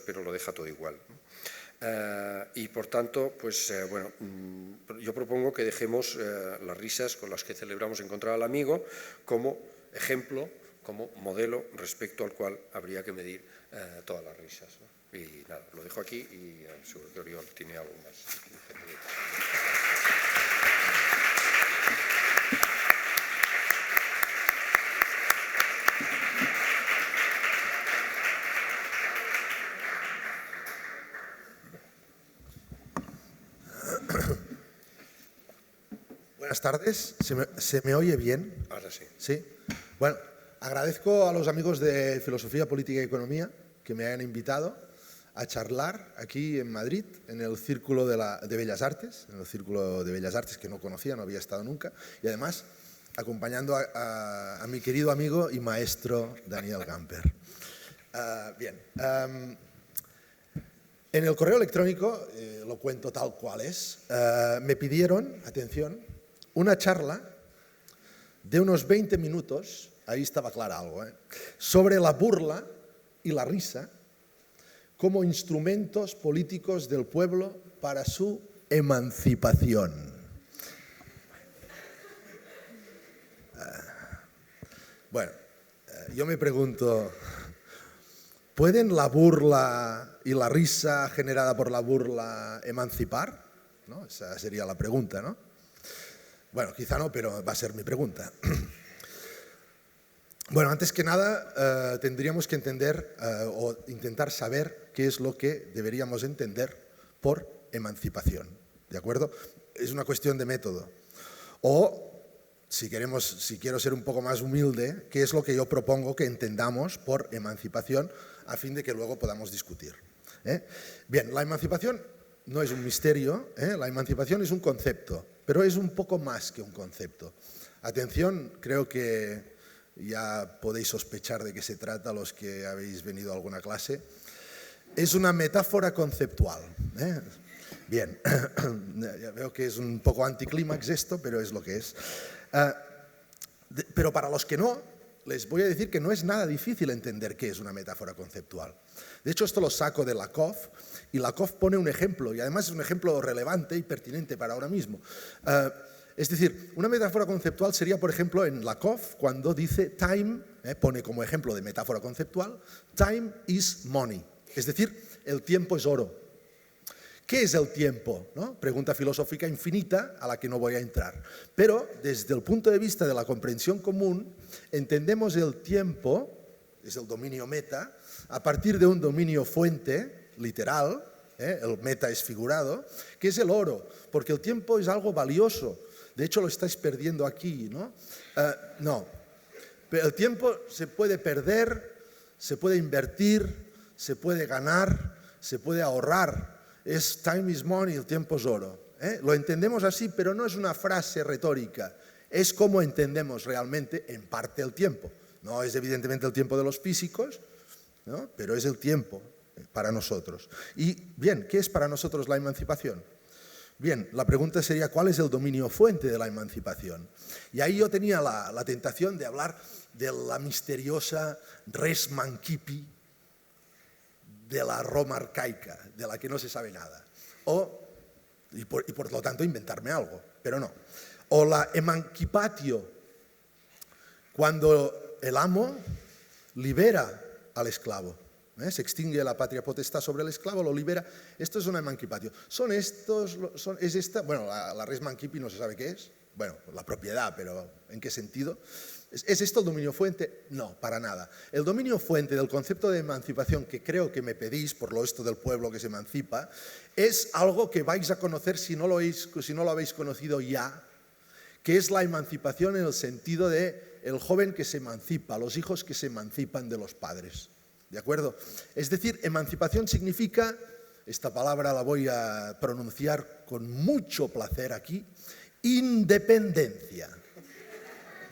pero lo deja todo igual, ¿no? Y por tanto, pues bueno, yo propongo que dejemos las risas con las que celebramos encontrar al amigo como ejemplo, como modelo respecto al cual habría que medir todas las risas, ¿no? Y nada, lo dejo aquí y seguro que Oriol tiene algo más. Buenas tardes, ¿se me oye bien? Ahora sí. Sí. Bueno, agradezco a los amigos de Filosofía, Política y Economía que me hayan invitado a charlar aquí en Madrid, en el Círculo de Bellas Artes, que no conocía, no había estado nunca, y además acompañando a mi querido amigo y maestro Daniel Gamper. Bien. En el correo electrónico, lo cuento tal cual es, me pidieron, atención, una charla de unos 20 minutos, ahí estaba claro algo, sobre la burla y la risa como instrumentos políticos del pueblo para su emancipación. Bueno, yo me pregunto, ¿pueden la burla y la risa generada por la burla emancipar? ¿No? Esa sería la pregunta, ¿no? Bueno, quizá no, pero va a ser mi pregunta. Bueno, antes que nada, tendríamos que entender o intentar saber qué es lo que deberíamos entender por emancipación, ¿de acuerdo? Es una cuestión de método. O, si quiero ser un poco más humilde, qué es lo que yo propongo que entendamos por emancipación a fin de que luego podamos discutir. Bien, la emancipación no es un misterio, la emancipación es un concepto, pero es un poco más que un concepto. Atención, creo que ya podéis sospechar de qué se trata los que habéis venido a alguna clase. Es una metáfora conceptual. Bien, ya veo que es un poco anticlímax esto, pero es lo que es. Pero para los que no, les voy a decir que no es nada difícil entender qué es una metáfora conceptual. De hecho, esto lo saco de Lakoff, y Lakoff pone un ejemplo, y además es un ejemplo relevante y pertinente para ahora mismo. Es decir, una metáfora conceptual sería, por ejemplo, en Lakoff, cuando dice time, pone como ejemplo de metáfora conceptual, time is money, es decir, el tiempo es oro. ¿Qué es el tiempo? ¿No? Pregunta filosófica infinita a la que no voy a entrar. Pero desde el punto de vista de la comprensión común, entendemos el tiempo, es el dominio meta, a partir de un dominio fuente, literal, el meta es figurado, que es el oro, porque el tiempo es algo valioso. De hecho, lo estáis perdiendo aquí, ¿no? No. Pero el tiempo se puede perder, se puede invertir, se puede ganar, se puede ahorrar. Es time is money, el tiempo es oro. Lo entendemos así, pero no es una frase retórica. Es como entendemos realmente en parte el tiempo. No es evidentemente el tiempo de los físicos, ¿no? Pero es el tiempo para nosotros. Y bien, ¿qué es para nosotros la emancipación? Bien, la pregunta sería, ¿cuál es el dominio fuente de la emancipación? Y ahí yo tenía la tentación de hablar de la misteriosa res mancipi de la Roma arcaica, de la que no se sabe nada. Y por lo tanto inventarme algo, pero no. O la emancipatio, cuando el amo libera al esclavo. Se extingue la patria potestad sobre el esclavo, lo libera. Esto es una emancipatio. Bueno, la res mancipi no se sabe qué es. Bueno, la propiedad, pero ¿en qué sentido? ¿Es esto el dominio fuente? No, para nada. El dominio fuente del concepto de emancipación que creo que me pedís, por lo esto del pueblo que se emancipa, es algo que vais a conocer si no lo habéis conocido ya, que es la emancipación en el sentido de el joven que se emancipa, los hijos que se emancipan de los padres. ¿De acuerdo? Es decir, emancipación significa, esta palabra la voy a pronunciar con mucho placer aquí, independencia.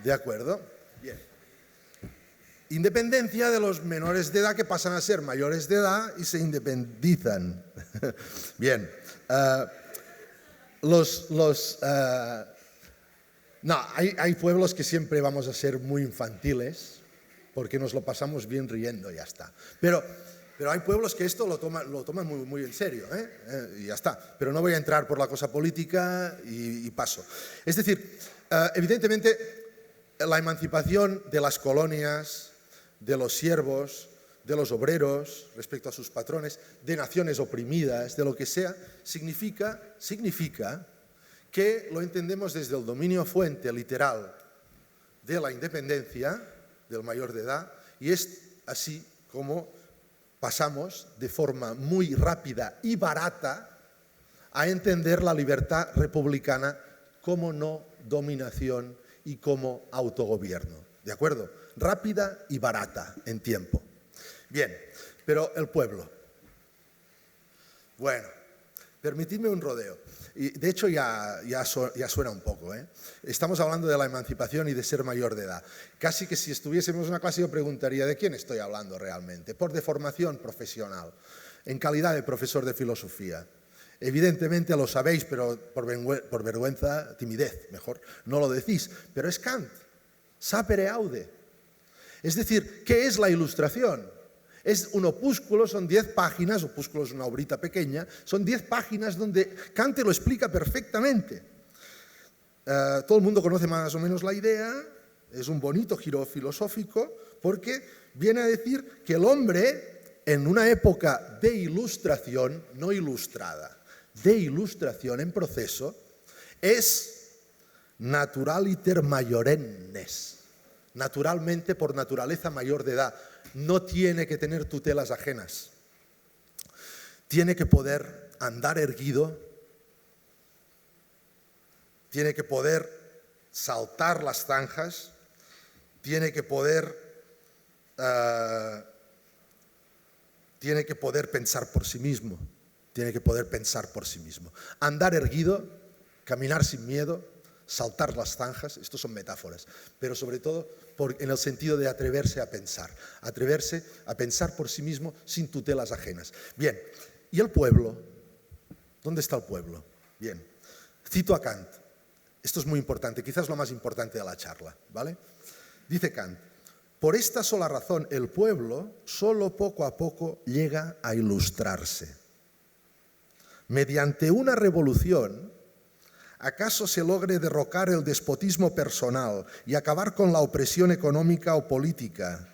¿De acuerdo? Bien. Independencia de los menores de edad que pasan a ser mayores de edad y se independizan. Bien. Hay pueblos que siempre vamos a ser muy infantiles porque nos lo pasamos bien riendo y ya está. Pero hay pueblos que esto lo toman muy, muy en serio, y ya está. Pero no voy a entrar por la cosa política y paso. Es decir, evidentemente, la emancipación de las colonias, de los siervos, de los obreros respecto a sus patrones, de naciones oprimidas, de lo que sea, significa que lo entendemos desde el dominio fuente literal de la independencia del mayor de edad, y es así como pasamos de forma muy rápida y barata a entender la libertad republicana como no dominación y como autogobierno. ¿De acuerdo? Rápida y barata en tiempo. Bien, pero el pueblo. Bueno, permitidme un rodeo. Y de hecho ya suena un poco. Estamos hablando de la emancipación y de ser mayor de edad. Casi que si estuviésemos en una clase yo preguntaría ¿de quién estoy hablando realmente? Por deformación profesional, en calidad de profesor de filosofía. Evidentemente lo sabéis, pero por vergüenza, timidez, mejor, no lo decís. Pero es Kant, sapere aude. Es decir, ¿qué es la ilustración? Es un opúsculo, son 10 páginas, opúsculo es una obrita pequeña, son 10 páginas donde Kant lo explica perfectamente. Todo el mundo conoce más o menos la idea, es un bonito giro filosófico, porque viene a decir que el hombre, en una época de ilustración, no ilustrada, de ilustración en proceso, es naturaliter maiorennes, naturalmente por naturaleza mayor de edad. No tiene que tener tutelas ajenas. Tiene que poder andar erguido, tiene que poder saltar las zanjas, tiene que poder pensar por sí mismo. Tiene que poder pensar por sí mismo. Andar erguido, caminar sin miedo, saltar las zanjas, esto son metáforas, pero sobre todo en el sentido de atreverse a pensar por sí mismo sin tutelas ajenas. Bien, ¿y el pueblo? ¿Dónde está el pueblo? Bien, cito a Kant, esto es muy importante, quizás lo más importante de la charla, ¿vale? Dice Kant, por esta sola razón el pueblo solo poco a poco llega a ilustrarse. Mediante una revolución, ¿acaso se logre derrocar el despotismo personal y acabar con la opresión económica o política?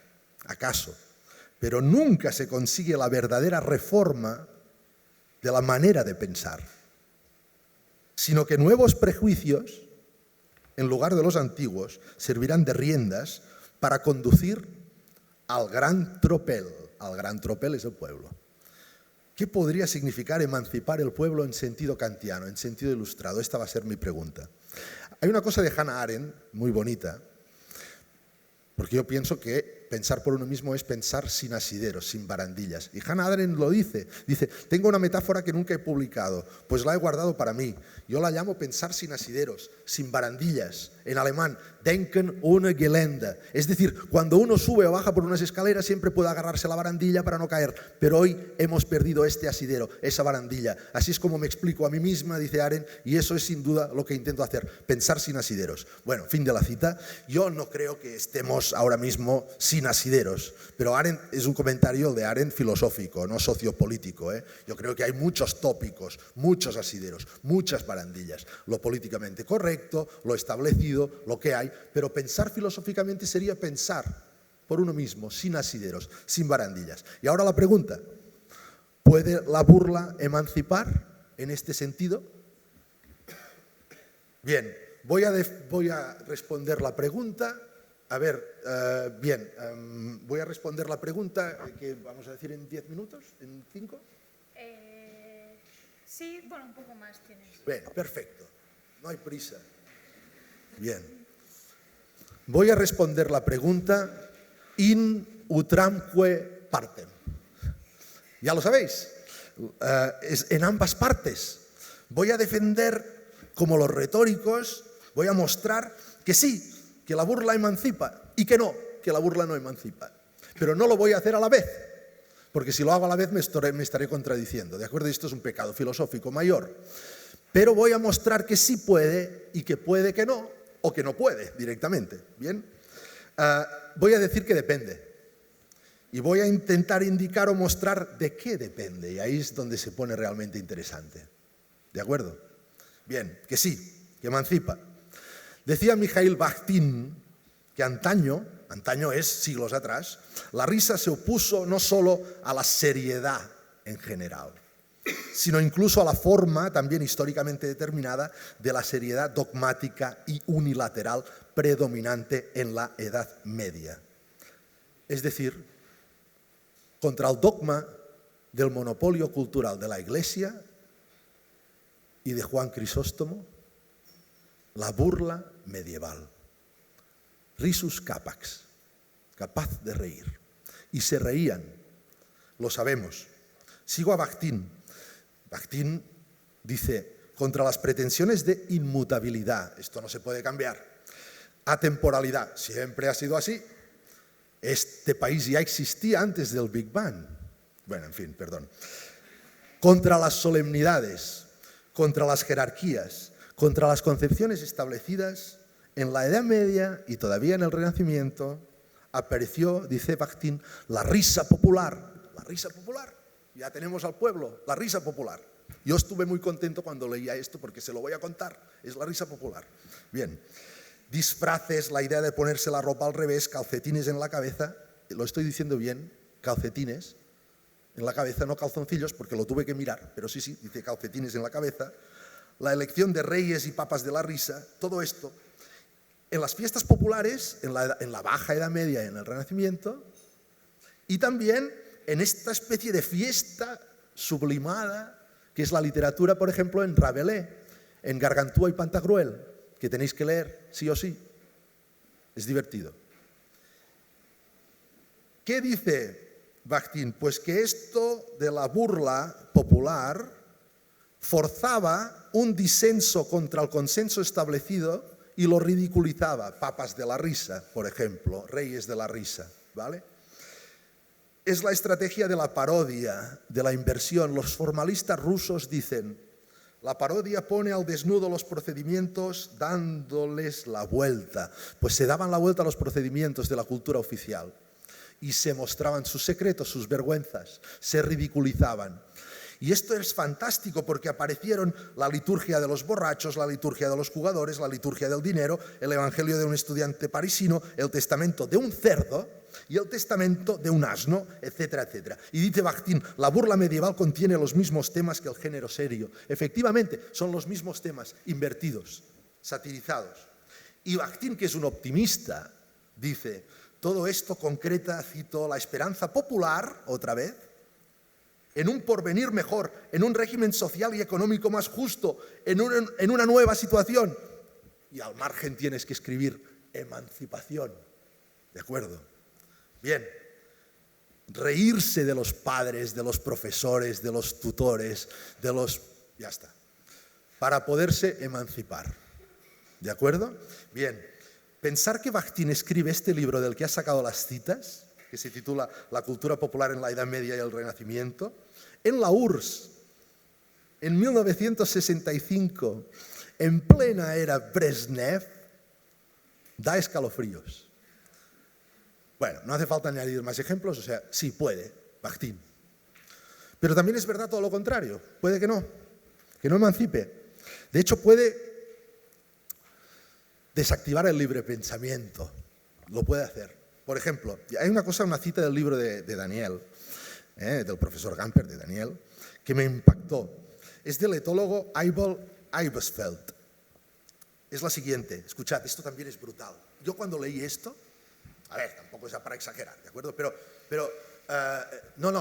¿Acaso? Pero nunca se consigue la verdadera reforma de la manera de pensar, sino que nuevos prejuicios, en lugar de los antiguos, servirán de riendas para conducir al gran tropel. Al gran tropel es el pueblo. ¿Qué podría significar emancipar el pueblo en sentido kantiano, en sentido ilustrado? Esta va a ser mi pregunta. Hay una cosa de Hannah Arendt muy bonita, porque yo pienso que pensar por uno mismo es pensar sin asideros, sin barandillas. Y Hannah Arendt lo dice, tengo una metáfora que nunca he publicado, pues la he guardado para mí. Yo la llamo pensar sin asideros, sin barandillas. En alemán, denken ohne Geländer. Es decir, cuando uno sube o baja por unas escaleras siempre puede agarrarse a la barandilla para no caer. Pero hoy hemos perdido este asidero, esa barandilla. Así es como me explico a mí misma, dice Arendt, y eso es sin duda lo que intento hacer, pensar sin asideros. Bueno, fin de la cita. Yo no creo que estemos ahora mismo sin asideros, pero Arendt es un comentario de Arendt filosófico, no sociopolítico. Yo creo que hay muchos tópicos, muchos asideros, muchas barandillas. Lo políticamente correcto, lo establecido, lo que hay, pero pensar filosóficamente sería pensar por uno mismo, sin asideros, sin barandillas. Y ahora la pregunta, ¿puede la burla emancipar en este sentido? Bien, voy a responder la pregunta. A ver, voy a responder la pregunta que vamos a decir en 10 minutos, en 5. Sí, bueno, un poco más tienes. Bien, perfecto, no hay prisa. Bien, voy a responder la pregunta in utramque partem. Ya lo sabéis, es en ambas partes. Voy a defender, como los retóricos, voy a mostrar que sí, que la burla emancipa, y que no, que la burla no emancipa. Pero no lo voy a hacer a la vez, porque si lo hago a la vez me estaré contradiciendo, ¿de acuerdo? Esto es un pecado filosófico mayor. Pero voy a mostrar que sí puede, y que puede que no, o que no puede directamente, ¿bien? Voy a decir que depende. Y voy a intentar indicar o mostrar de qué depende, y ahí es donde se pone realmente interesante. ¿De acuerdo? Bien, que sí, que emancipa. Decía Mikhail Bakhtin que antaño es siglos atrás, la risa se opuso no solo a la seriedad en general, sino incluso a la forma también históricamente determinada de la seriedad dogmática y unilateral predominante en la Edad Media. Es decir, contra el dogma del monopolio cultural de la Iglesia y de Juan Crisóstomo, la burla medieval. Risus capax, capaz de reír. Y se reían, lo sabemos. Sigo a Bakhtin. Bakhtin dice, contra las pretensiones de inmutabilidad, esto no se puede cambiar, atemporalidad, siempre ha sido así, este país ya existía antes del Big Bang. Bueno, en fin, perdón. Contra las solemnidades, contra las jerarquías, contra las concepciones establecidas en la Edad Media y todavía en el Renacimiento, apareció, dice Bakhtin, la risa popular. La risa popular. Ya tenemos al pueblo, la risa popular. Yo estuve muy contento cuando leía esto porque se lo voy a contar. Es la risa popular. Bien. Disfraces, la idea de ponerse la ropa al revés, calcetines en la cabeza. Lo estoy diciendo bien, calcetines en la cabeza, no calzoncillos, porque lo tuve que mirar, pero sí, dice calcetines en la cabeza. La elección de reyes y papas de la risa, todo esto. En las fiestas populares, en la Baja Edad Media y en el Renacimiento, y también en esta especie de fiesta sublimada, que es la literatura, por ejemplo, en Rabelais, en Gargantúa y Pantagruel, que tenéis que leer, sí o sí. Es divertido. ¿Qué dice Bakhtin? Pues que esto de la burla popular forzaba un disenso contra el consenso establecido y lo ridiculizaba. Papas de la risa, por ejemplo, reyes de la risa, ¿vale? Es la estrategia de la parodia, de la inversión. Los formalistas rusos dicen: la parodia pone al desnudo los procedimientos dándoles la vuelta. Pues se daban la vuelta a los procedimientos de la cultura oficial y se mostraban sus secretos, sus vergüenzas, se ridiculizaban. Y esto es fantástico porque aparecieron la liturgia de los borrachos, la liturgia de los jugadores, la liturgia del dinero, el evangelio de un estudiante parisino, el testamento de un cerdo y el testamento de un asno, etcétera, etcétera. Y dice Bakhtin, la burla medieval contiene los mismos temas que el género serio. Efectivamente, son los mismos temas, invertidos, satirizados. Y Bakhtin, que es un optimista, dice, todo esto concreta, cito, la esperanza popular, otra vez, en un porvenir mejor, en un régimen social y económico más justo, en una nueva situación. Y al margen tienes que escribir emancipación. ¿De acuerdo? Bien. Reírse de los padres, de los profesores, de los tutores, de los... Ya está. Para poderse emancipar. ¿De acuerdo? Bien. Pensar que Bakhtin escribe este libro del que ha sacado las citas, que se titula La cultura popular en la Edad Media y el Renacimiento, en la URSS, en 1965, en plena era Brezhnev, da escalofríos. Bueno, no hace falta añadir más ejemplos, o sea, sí puede, Bakhtin. Pero también es verdad todo lo contrario, puede que no emancipe. De hecho, puede desactivar el libre pensamiento, lo puede hacer. Por ejemplo, hay una cita del libro de Daniel, del profesor Gamper, de Daniel, que me impactó. Es del etólogo Eibel Eibesfeld. Es la siguiente, escuchad, esto también es brutal. Yo cuando leí esto, a ver, tampoco es para exagerar, ¿de acuerdo? Pero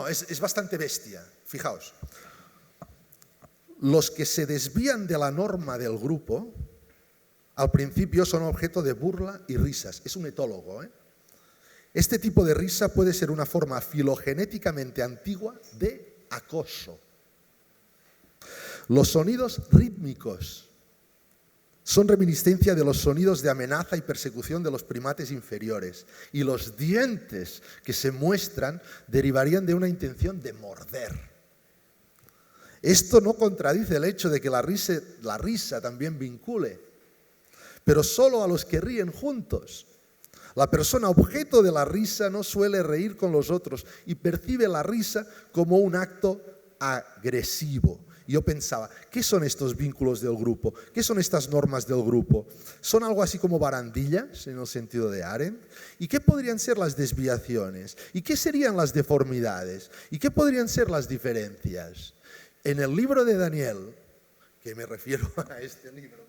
es bastante bestia, fijaos. Los que se desvían de la norma del grupo, al principio son objeto de burla y risas. Es un etólogo, ¿eh? Este tipo de risa puede ser una forma filogenéticamente antigua de acoso. Los sonidos rítmicos son reminiscencia de los sonidos de amenaza y persecución de los primates inferiores. Y los dientes que se muestran derivarían de una intención de morder. Esto no contradice el hecho de que la risa también vincule, pero solo a los que ríen juntos. La persona objeto de la risa no suele reír con los otros y percibe la risa como un acto agresivo. Yo pensaba, ¿qué son estos vínculos del grupo? ¿Qué son estas normas del grupo? ¿Son algo así como barandillas, en el sentido de Arendt? ¿Y qué podrían ser las desviaciones? ¿Y qué serían las deformidades? ¿Y qué podrían ser las diferencias? En el libro de Daniel, que me refiero a este libro,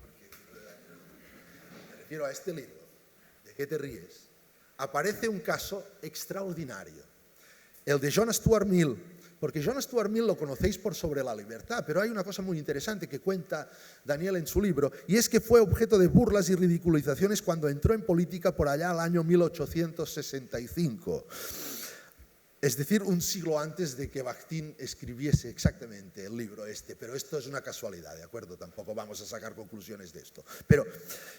¿de qué te ríes? Aparece un caso extraordinario, el de John Stuart Mill, porque John Stuart Mill lo conocéis por Sobre la libertad, pero hay una cosa muy interesante que cuenta Daniel en su libro, y es que fue objeto de burlas y ridiculizaciones cuando entró en política por allá al año 1865. Es decir, un siglo antes de que Bakhtin escribiese exactamente el libro este, pero esto es una casualidad, ¿de acuerdo? Tampoco vamos a sacar conclusiones de esto. Pero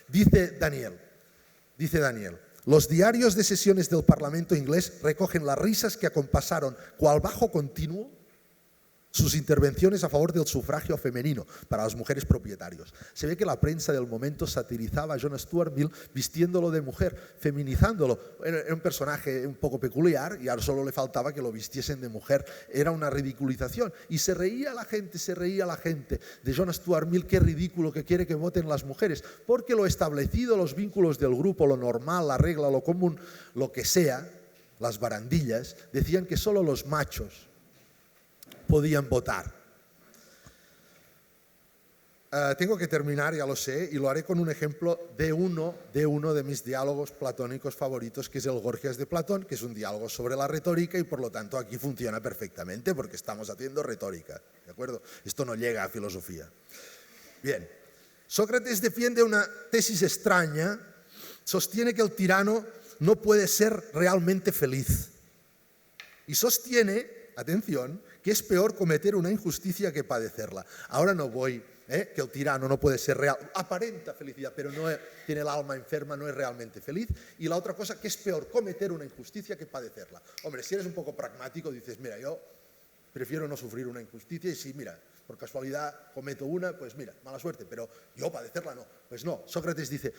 dice Daniel, los diarios de sesiones del Parlamento inglés recogen las risas que acompasaron, cual bajo continuo, sus intervenciones a favor del sufragio femenino para las mujeres propietarios. Se ve que la prensa del momento satirizaba a John Stuart Mill vistiéndolo de mujer, feminizándolo. Era un personaje un poco peculiar y ahora solo le faltaba que lo vistiesen de mujer. Era una ridiculización. Y se reía la gente de John Stuart Mill, qué ridículo, que quiere que voten las mujeres. Porque lo establecido, los vínculos del grupo, lo normal, la regla, lo común, lo que sea, las barandillas, decían que solo los machos podían votar. Tengo que terminar, ya lo sé, y lo haré con un ejemplo de uno de mis diálogos platónicos favoritos, que es el Gorgias de Platón, que es un diálogo sobre la retórica y por lo tanto aquí funciona perfectamente porque estamos haciendo retórica, ¿de acuerdo? Esto no llega a filosofía. Bien, Sócrates defiende una tesis extraña, sostiene que el tirano no puede ser realmente feliz y sostiene, atención, que es peor cometer una injusticia que padecerla. Ahora no voy, que el tirano no puede ser real, aparenta felicidad, pero no tiene el alma enferma, no es realmente feliz. Y la otra cosa, que es peor cometer una injusticia que padecerla. Hombre, si eres un poco pragmático, dices, mira, yo prefiero no sufrir una injusticia y si, mira, por casualidad cometo una, pues mira, mala suerte, pero yo padecerla no. Pues no, Sócrates dice,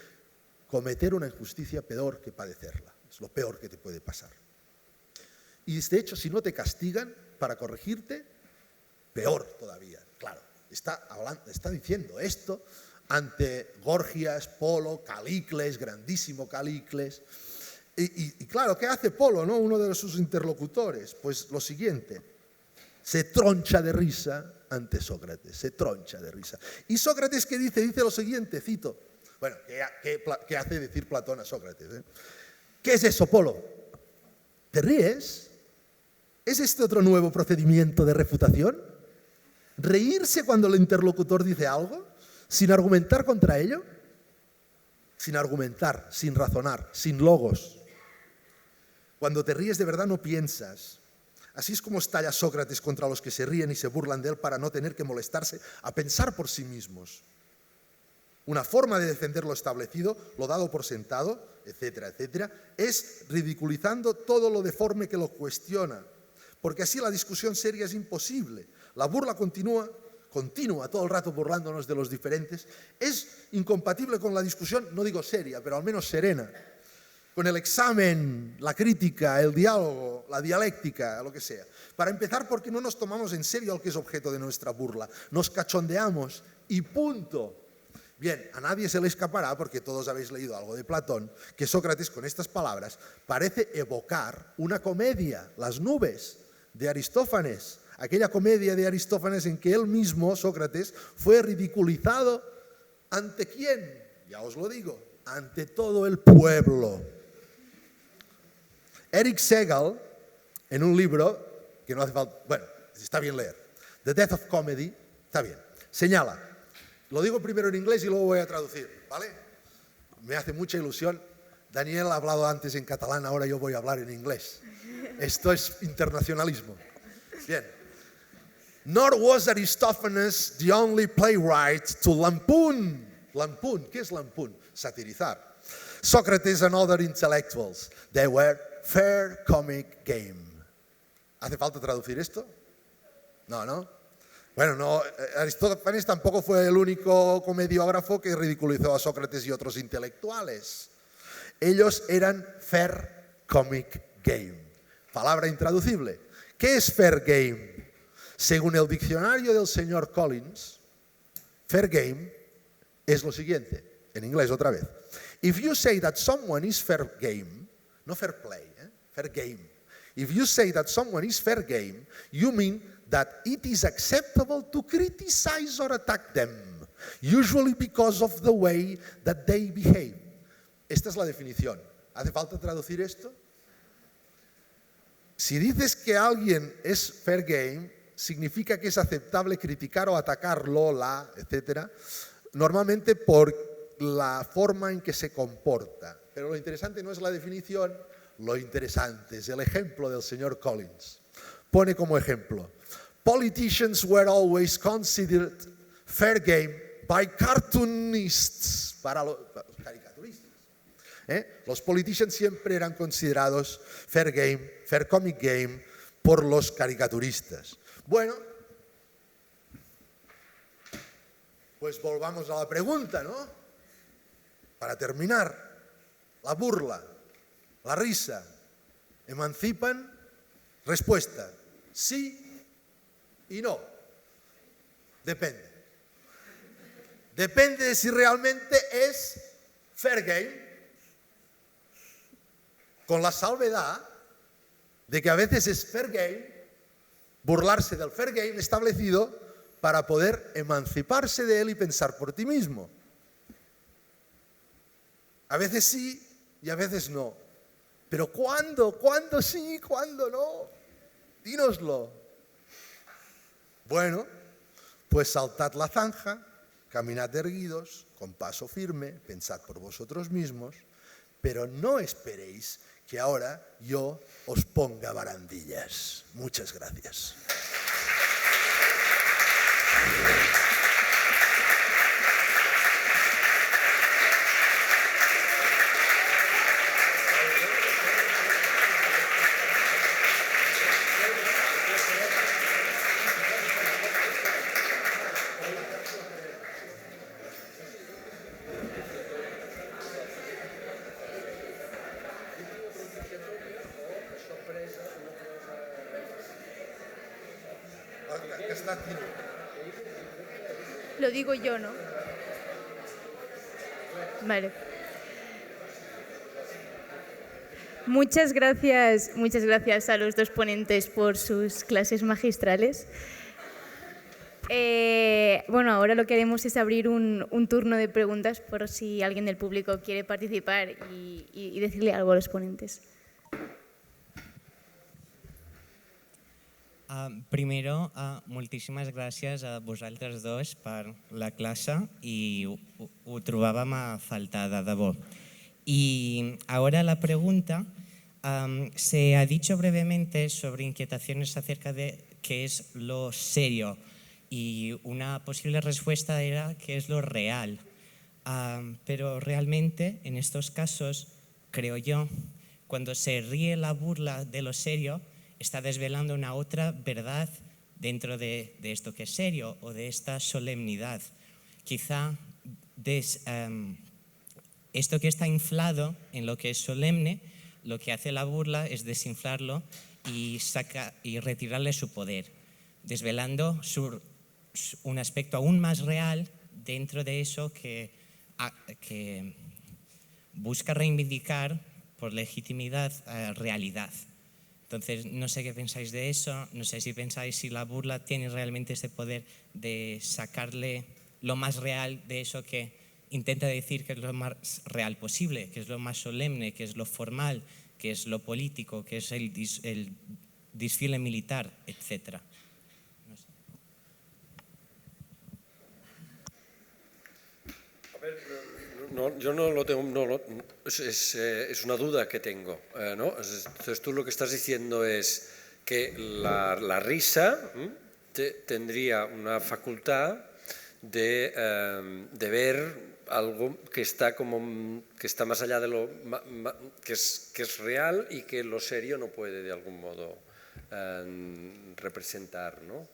cometer una injusticia peor que padecerla. Es lo peor que te puede pasar. Y de hecho, si no te castigan para corregirte, peor todavía. Claro, está diciendo esto ante Gorgias, Polo, Calicles, grandísimo Calicles. Y claro, ¿qué hace Polo, no? Uno de sus interlocutores? Pues lo siguiente, se troncha de risa ante Sócrates, se troncha de risa. ¿Y Sócrates qué dice? Dice lo siguiente, cito. Bueno, ¿qué hace decir Platón a Sócrates? ¿Qué es eso, Polo? ¿Te ríes? ¿Es este otro nuevo procedimiento de refutación? ¿Reírse cuando el interlocutor dice algo sin argumentar contra ello? Sin argumentar, sin razonar, sin logos. Cuando te ríes de verdad no piensas. Así es como estalla Sócrates contra los que se ríen y se burlan de él para no tener que molestarse a pensar por sí mismos. Una forma de defender lo establecido, lo dado por sentado, etcétera, etcétera, es ridiculizando todo lo deforme que lo cuestiona. Porque así la discusión seria es imposible. La burla continua todo el rato burlándonos de los diferentes, es incompatible con la discusión, no digo seria, pero al menos serena. Con el examen, la crítica, el diálogo, la dialéctica, lo que sea. Para empezar, porque no nos tomamos en serio al que es objeto de nuestra burla. Nos cachondeamos y punto. Bien, a nadie se le escapará, porque todos habéis leído algo de Platón, que Sócrates con estas palabras parece evocar una comedia, Las nubes, de Aristófanes. Aquella comedia de Aristófanes en que él mismo, Sócrates, fue ridiculizado ¿ante quién? Ya os lo digo, ante todo el pueblo. Eric Segal, en un libro, que no hace falta, bueno, está bien leer, The Death of Comedy, está bien, señala, lo digo primero en inglés y luego voy a traducir, ¿vale? Me hace mucha ilusión. Daniel ha hablado antes en catalán, ahora yo voy a hablar en inglés. Esto es internacionalismo. Bien. Nor was Aristophanes the only playwright to lampoon. Lampoon, ¿qué es lampoon? Satirizar. Socrates and other intellectuals. They were fair comic game. ¿Hace falta traducir esto? No, ¿no? Bueno, no, Aristófanes tampoco fue el único comediógrafo que ridiculizó a Sócrates y otros intelectuales. Ellos eran fair comic game. Palabra intraducible. ¿Qué es fair game? Según el diccionario del señor Collins, fair game es lo siguiente, en inglés otra vez. If you say that someone is fair game, no fair play, fair game. If you say that someone is fair game, you mean that it is acceptable to criticize or attack them, usually because of the way that they behave. Esta es la definición. ¿Hace falta traducir esto? Si dices que alguien es fair game, significa que es aceptable criticar o atacarlo, etcétera, normalmente por la forma en que se comporta. Pero lo interesante no es la definición, lo interesante es el ejemplo del señor Collins. Pone como ejemplo, politicians were always considered fair game by cartoonists, para los caricaturistas. Los politicians siempre eran considerados fair game, fair comic game, por los caricaturistas. Bueno, pues volvamos a la pregunta, ¿no? Para terminar, la burla, la risa, ¿emancipan? Respuesta, sí y no. Depende. Depende de si realmente es fair game, con la salvedad de que a veces es fair game burlarse del fair game establecido para poder emanciparse de él y pensar por ti mismo. A veces sí y a veces no. Pero ¿cuándo? ¿Cuándo sí? ¿Cuándo no? Dínoslo. Bueno, pues saltad la zanja, caminad erguidos, con paso firme, pensad por vosotros mismos, pero no esperéis que ahora yo os ponga barandillas. Muchas gracias. Lo digo yo, ¿no? Vale. Muchas gracias a los dos ponentes por sus clases magistrales. Bueno, ahora lo que haremos es abrir un turno de preguntas por si alguien del público quiere participar y decirle algo a los ponentes. Primero, moltíssimes gràcies a vosaltres dos per la clase y ho trobàvem a faltar, de debò. Y ahora la pregunta, se ha dicho brevemente sobre inquietaciones acerca de qué es lo serio y una posible respuesta era qué es lo real. Pero realmente en estos casos, creo yo, cuando se ríe la burla de lo serio, está desvelando una otra verdad dentro de esto que es serio o de esta solemnidad. Quizá esto que está inflado en lo que es solemne, lo que hace la burla es desinflarlo y retirarle su poder, desvelando un aspecto aún más real dentro de eso que busca reivindicar por legitimidad realidad. Entonces, no sé qué pensáis de eso, no sé si pensáis si la burla tiene realmente ese poder de sacarle lo más real de eso que intenta decir que es lo más real posible, que es lo más solemne, que es lo formal, que es lo político, que es el desfile militar, etc. No sé. A ver, yo no lo tengo, es una duda que tengo, ¿no? Entonces tú lo que estás diciendo es que la risa tendría una facultad de ver algo que está más allá de lo que es real y que lo serio no puede de algún modo representar, ¿no?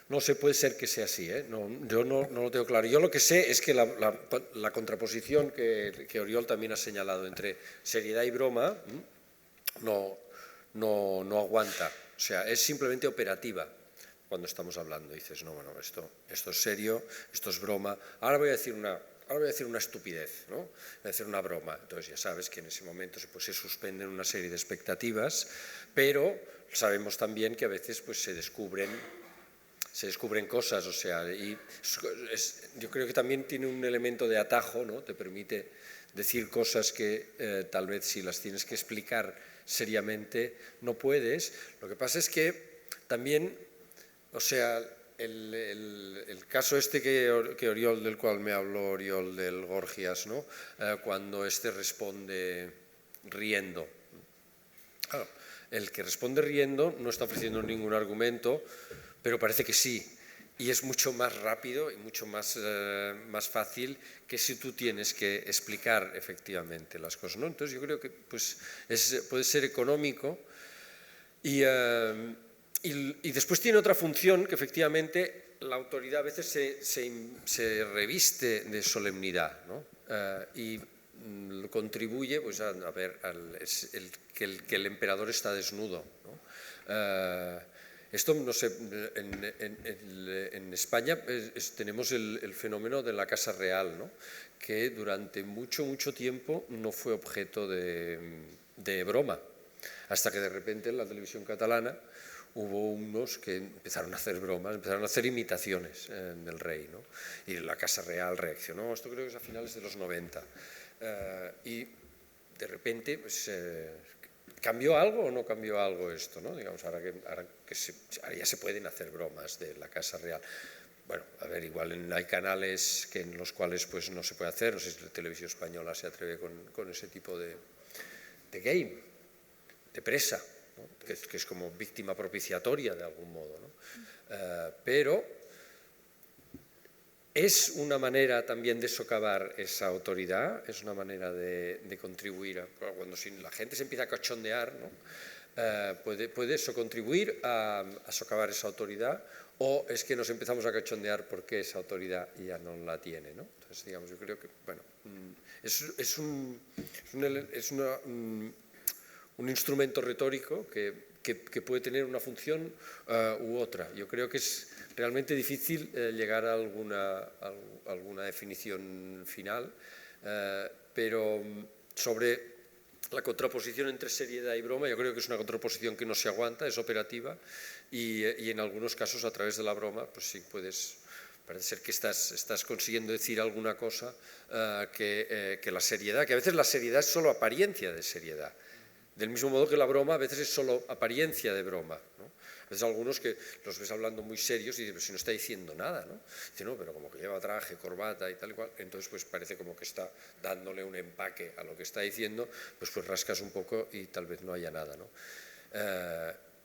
No sé, puede ser que sea así, yo no lo tengo claro. Yo lo que sé es que la contraposición que Oriol también ha señalado entre seriedad y broma no aguanta, o sea, es simplemente operativa. Cuando estamos hablando, dices, no, bueno, esto es serio, esto es broma, ahora voy a decir una estupidez, ¿no? Voy a decir una broma. Entonces ya sabes que en ese momento pues, se suspenden una serie de expectativas, pero sabemos también que a veces pues, se descubren cosas, o sea, yo creo que también tiene un elemento de atajo, ¿no? Te permite decir cosas que tal vez si las tienes que explicar seriamente no puedes. Lo que pasa es que también, o sea, el caso del cual me habló Oriol del Gorgias, ¿no? Cuando responde riendo. Claro, el que responde riendo no está ofreciendo ningún argumento, pero parece que sí, y es mucho más rápido y mucho más fácil que si tú tienes que explicar efectivamente las cosas, ¿no? Entonces yo creo que pues, puede ser económico y después tiene otra función que efectivamente la autoridad a veces se reviste de solemnidad, ¿no? Y contribuye pues, a ver que el emperador está desnudo, ¿no? Esto, no sé, en España tenemos el fenómeno de la Casa Real, ¿no? Que durante mucho tiempo no fue objeto de broma, hasta que de repente en la televisión catalana hubo unos que empezaron a hacer bromas, empezaron a hacer imitaciones del rey, ¿no? Y la Casa Real reaccionó, esto creo que es a finales de los 90, y de repente pues, ¿cambió algo o no cambió algo esto, ¿no? Digamos, ahora ya se pueden hacer bromas de la Casa Real. Bueno, a ver, igual hay canales en los cuales pues, no se puede hacer, no sé si la televisión española se atreve con ese tipo de game, de presa, ¿no? Que es como víctima propiciatoria de algún modo, ¿no? Pero es una manera también de socavar esa autoridad, es una manera de contribuir, cuando la gente se empieza a cachondear, ¿no? Puede eso contribuir a socavar esa autoridad, o es que nos empezamos a cachondear porque esa autoridad ya no la tiene, ¿no? Entonces, digamos, yo creo que, bueno, es un instrumento retórico que puede tener una función u otra. Yo creo que es realmente difícil llegar a alguna definición final, pero sobre la contraposición entre seriedad y broma, yo creo que es una contraposición que no se aguanta, es operativa, y en algunos casos a través de la broma, pues sí parece ser que estás consiguiendo decir alguna cosa que la seriedad, que a veces la seriedad es solo apariencia de seriedad, del mismo modo que la broma a veces es solo apariencia de broma, ¿no? A veces algunos que los ves hablando muy serios y dices, pero si no está diciendo nada, ¿no? Dice, no, pero como que lleva traje, corbata y tal y cual, entonces pues parece como que está dándole un empaque a lo que está diciendo, pues rascas un poco y tal vez no haya nada, ¿no?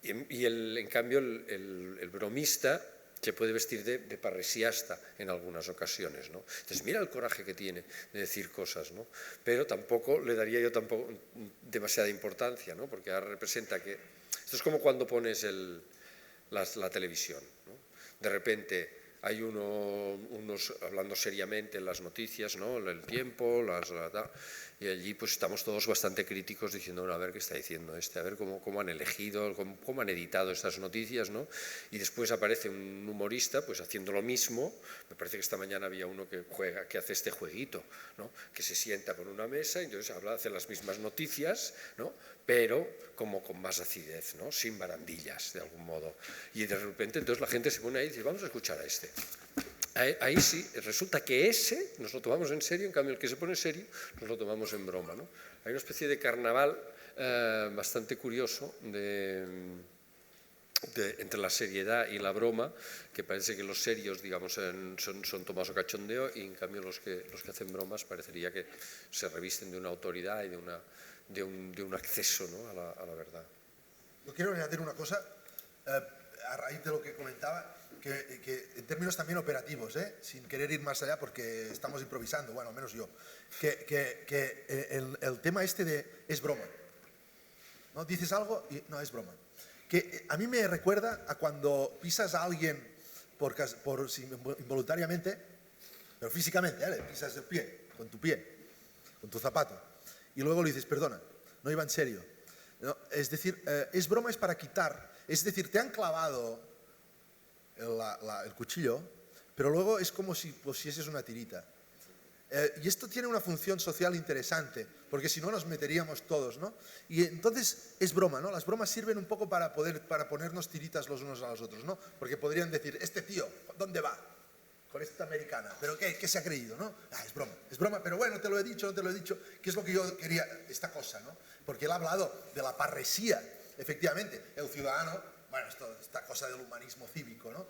En cambio el bromista se puede vestir de parresiasta en algunas ocasiones, ¿no? Entonces mira el coraje que tiene de decir cosas, ¿no? Pero tampoco le daría yo demasiada importancia, ¿no? Porque ahora representa que... Esto es como cuando pones la televisión, ¿no? De repente hay unos hablando seriamente en las noticias, ¿no? El Tiempo, y allí pues estamos todos bastante críticos diciendo, bueno, a ver qué está diciendo a ver cómo han elegido, cómo han editado estas noticias, ¿no? Y después aparece un humorista pues haciendo lo mismo. Me parece que esta mañana había uno que hace este jueguito, ¿no? Que se sienta por una mesa y entonces hace las mismas noticias, ¿no? Pero como con más acidez, ¿no? Sin barandillas, de algún modo. Y de repente entonces la gente se pone ahí y dice, vamos a escuchar a este. Ahí sí, resulta que ese nos lo tomamos en serio, en cambio el que se pone serio nos lo tomamos en broma, ¿no? Hay una especie de carnaval bastante curioso entre la seriedad y la broma, que parece que los serios, digamos, son tomados a cachondeo, y en cambio los que hacen bromas parecería que se revisten de una autoridad y de un acceso, ¿no? a la verdad. Yo quiero añadir una cosa a raíz de lo que comentaba, que en términos también operativos, sin querer ir más allá porque estamos improvisando, bueno, al menos yo, que el tema este de es broma, ¿no? Dices algo y no, es broma. Que a mí me recuerda a cuando pisas a alguien involuntariamente, pero físicamente, le pisas el pie, con tu zapato, y luego le dices, perdona, no iba en serio. ¿No? Es decir, es broma, es para quitar, es decir, te han clavado el cuchillo, pero luego es como si pusieses una tirita. Y esto tiene una función social interesante, porque si no nos meteríamos todos, ¿no? Y entonces es broma, ¿no? Las bromas sirven un poco para ponernos tiritas los unos a los otros, ¿no? Porque podrían decir, este tío, ¿dónde va? Con esta americana, ¿pero qué se ha creído, no? Es broma, pero bueno, te lo he dicho, no te lo he dicho, que es lo que yo quería, esta cosa, ¿no? Porque él ha hablado de la parresía, efectivamente, el ciudadano, bueno, esta cosa del humanismo cívico, ¿no?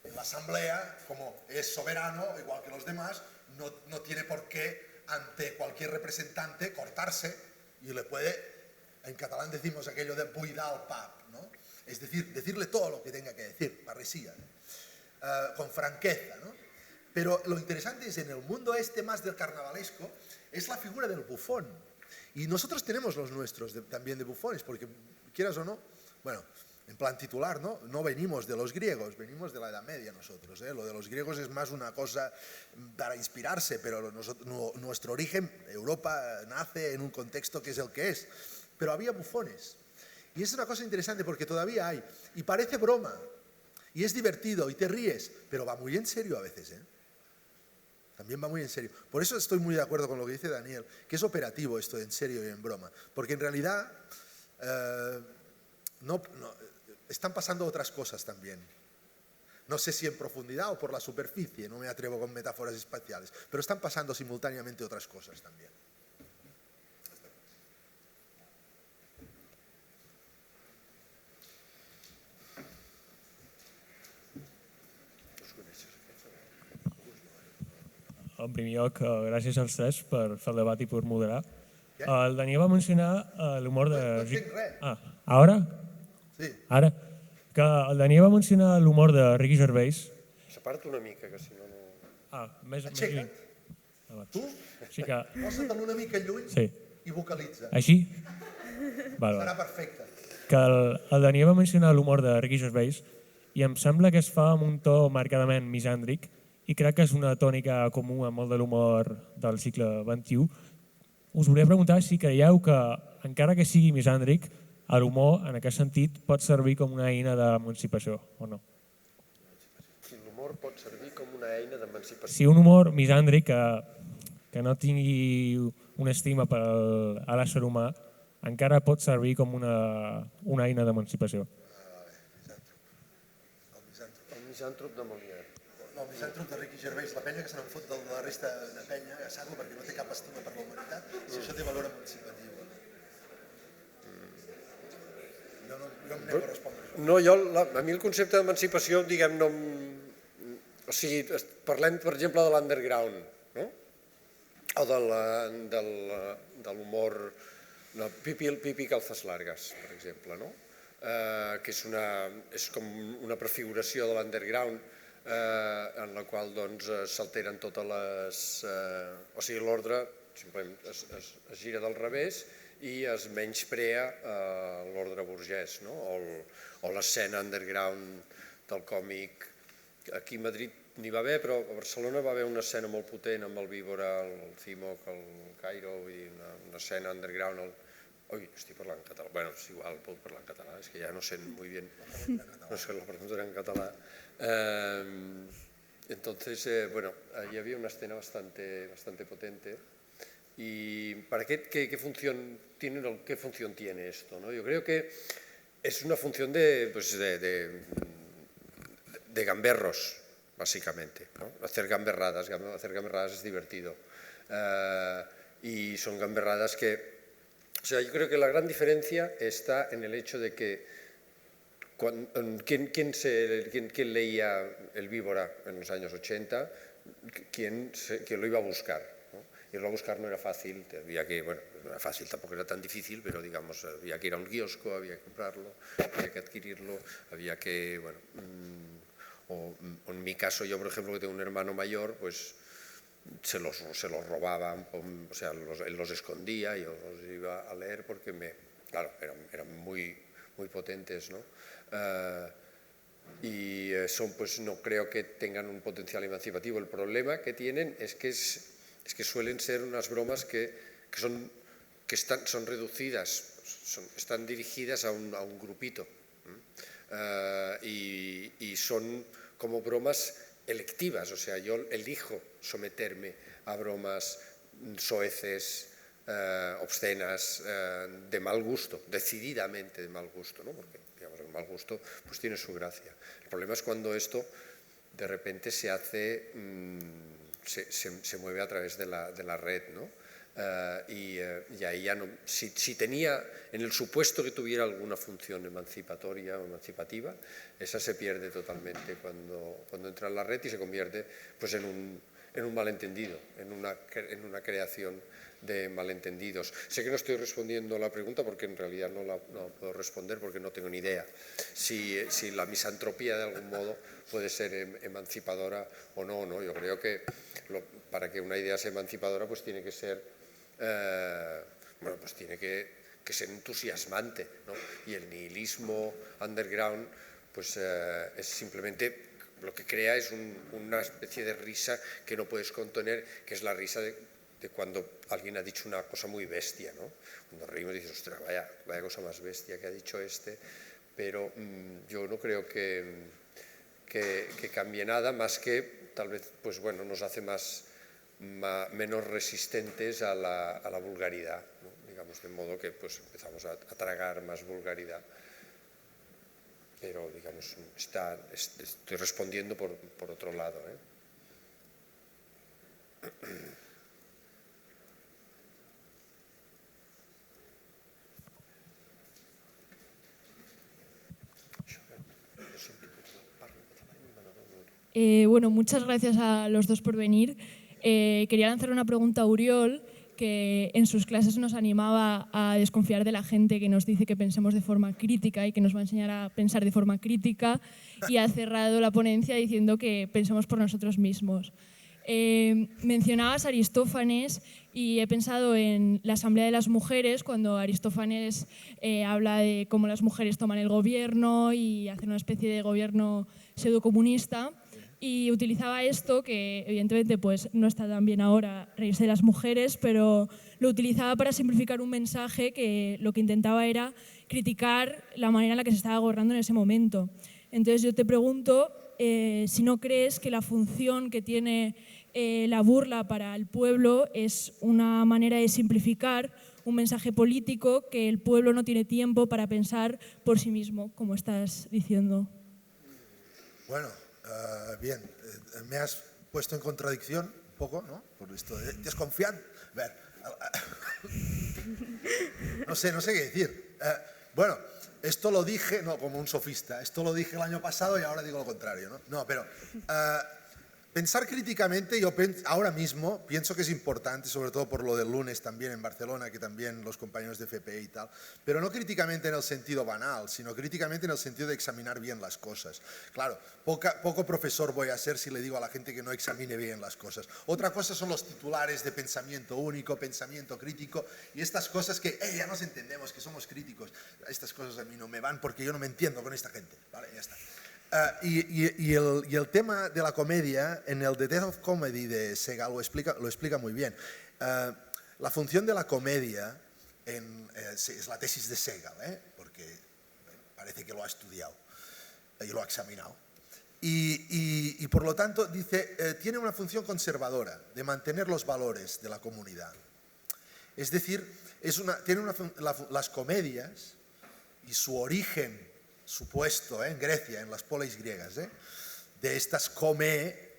En la asamblea, como es soberano, igual que los demás, no tiene por qué, ante cualquier representante, cortarse, y le puede, en catalán decimos aquello de buidar el pap, ¿no? Es decir, decirle todo lo que tenga que decir, parresía, ¿no? Con franqueza, ¿no? Pero lo interesante es, en el mundo más del carnavalesco, es la figura del bufón. Y nosotros tenemos los nuestros también de bufones, porque quieras o no, bueno, en plan titular, ¿no? No venimos de los griegos, venimos de la Edad Media nosotros, ¿eh? Lo de los griegos es más una cosa para inspirarse, pero nuestro origen, Europa, nace en un contexto que es el que es. Pero había bufones. Y es una cosa interesante porque todavía hay. Y parece broma. Y es divertido y te ríes, pero va muy en serio a veces, ¿eh? También va muy en serio. Por eso estoy muy de acuerdo con lo que dice Daniel, que es operativo esto de en serio y en broma. Porque en realidad están pasando otras cosas también. No sé si en profundidad o por la superficie, no me atrevo con metáforas espaciales, pero están pasando simultáneamente otras cosas también. En primer lloc, gràcies als tres per fer el debat i per moderar. El Daniel va mencionar l'humor de... No entenc res. Ara? Sí. Ara? Que el Daniel va mencionar l'humor de Ricky Gervais. Separa't una mica, que si no... Més Aixeca't. lluny. Tu, Així que... posa-te'l una mica lluny Sí. i vocalitza. Així? Val. Serà perfecte. Que el Daniel va mencionar l'humor de Ricky Gervais i em sembla que es fa amb un to marcadament misàndric i crec que és una tònica comú amb molt de l'humor del segle XXI. Us volia preguntar si creieu que, encara que sigui misàndric, l'humor, en aquest sentit, pot servir com una eina d'emancipació, o no? L'humor pot servir com una eina d'emancipació. Si un humor misàndric que no tingui una estima per a l'ésser humà, encara pot servir com una eina d'emancipació. El misàntrop de Molière. No, el misàntrop de Ricky Gervais, la penya que se n'en fot de la resta de penya, a saco, perquè no té cap estima per la humanitat, si això té valor emancipatiu. Jo em nego a respondre. No, a mi el concepte d'emancipació, diguem, no... O sigui, parlem, per exemple, de l'underground, no? O de l'humor... Pipi Calzas Largas, per exemple, no? Que és com una prefiguració de l'underground en la qual s'alteren totes les... O sigui, l'ordre simplement es gira del revés i es menysprea l'ordre burgès, o l'escena underground del còmic. Aquí a Madrid n'hi va haver, però a Barcelona va haver una escena molt potent amb el Víbora, el Cimoc, el Cairo, i una escena underground. Ui, estic parlant en català. Bueno, és igual, puc parlar en català, és que ja no sé muy bien. No sé, la pregunta era en català. Entonces, bueno, ahí había una escena bastante potente. ¿Y para qué función tiene esto? ¿No? Yo creo que es una función de gamberros, básicamente, ¿no? Hacer gamberradas es divertido. Y son gamberradas que... O sea, yo creo que la gran diferencia está en el hecho de que ¿quién leía el Víbora en los años 80? ¿Quién lo iba a buscar? ¿No? Irlo a buscar no era fácil, bueno, no era fácil, tampoco era tan difícil, pero digamos, había que ir a un kiosco, había que comprarlo, había que adquirirlo, había que, bueno, o en mi caso, yo por ejemplo, que tengo un hermano mayor, pues se los robaban, o sea, él los escondía, yo los iba a leer porque claro, eran muy potentes, ¿no? Y son, pues no creo que tengan un potencial emancipativo. El problema que tienen es que suelen ser unas bromas que son reducidas, están dirigidas a un grupito, y son como bromas electivas, o sea, yo elijo someterme a bromas soeces, obscenas, de mal gusto, decididamente de mal gusto, ¿no? Porque, digamos, el mal gusto pues tiene su gracia. El problema es cuando esto de repente se hace, se mueve a través de la red, ¿no? Y ahí ya no, si tenía, en el supuesto que tuviera alguna función emancipatoria o emancipativa, esa se pierde totalmente cuando entra en la red y se convierte pues en un malentendido, en una creación de malentendidos. Sé que no estoy respondiendo a la pregunta porque en realidad no la puedo responder porque no tengo ni idea si la misantropía de algún modo puede ser emancipadora o no, ¿no? Yo creo que para que una idea sea emancipadora pues tiene que ser tiene que ser entusiasmante, ¿no? Y el nihilismo underground pues es simplemente lo que crea es una especie de risa que no puedes contener, que es la risa de cuando alguien ha dicho una cosa muy bestia, ¿no? Cuando reímos y dices, ostras, vaya cosa más bestia que ha dicho este, pero yo no creo que cambie nada, más que tal vez pues bueno, nos hace menos resistentes a la vulgaridad, ¿no? Digamos, de modo que pues empezamos a tragar más vulgaridad. Pero, digamos, estoy respondiendo por otro lado, ¿eh? Bueno, muchas gracias a los dos por venir. Quería lanzar una pregunta a Oriol, que en sus clases nos animaba a desconfiar de la gente que nos dice que pensemos de forma crítica y que nos va a enseñar a pensar de forma crítica, y ha cerrado la ponencia diciendo que pensemos por nosotros mismos. Mencionabas a Aristófanes y he pensado en la Asamblea de las Mujeres, cuando Aristófanes habla de cómo las mujeres toman el gobierno y hacen una especie de gobierno pseudocomunista, y utilizaba esto, que evidentemente pues, no está tan bien ahora reírse de las mujeres, pero lo utilizaba para simplificar un mensaje que lo que intentaba era criticar la manera en la que se estaba gobernando en ese momento. Entonces yo te pregunto si no crees que la función que tiene la burla para el pueblo es una manera de simplificar un mensaje político que el pueblo no tiene tiempo para pensar por sí mismo, como estás diciendo. Bueno, bien, me has puesto en contradicción un poco, ¿no? Por esto de desconfiante. A ver, no sé qué decir. Bueno, esto lo dije, no como un sofista, esto lo dije el año pasado y ahora digo lo contrario, ¿no? No, pero pensar críticamente, yo ahora mismo pienso que es importante, sobre todo por lo del lunes también en Barcelona, que también los compañeros de FPE y tal, pero no críticamente en el sentido banal, sino críticamente en el sentido de examinar bien las cosas. Claro, poco profesor voy a ser si le digo a la gente que no examine bien las cosas. Otra cosa son los titulares de pensamiento único, pensamiento crítico, y estas cosas que ya nos entendemos, que somos críticos. Estas cosas a mí no me van porque yo no me entiendo con esta gente. Vale, ya está. Y el tema de la comedia, en el The Death of Comedy de Segal lo explica muy bien. La función de la comedia es la tesis de Segal, porque parece que lo ha estudiado y lo ha examinado. Y por lo tanto, dice, tiene una función conservadora de mantener los valores de la comunidad. Es decir, las comedias y su origen supuesto en Grecia, en las polis griegas, de estas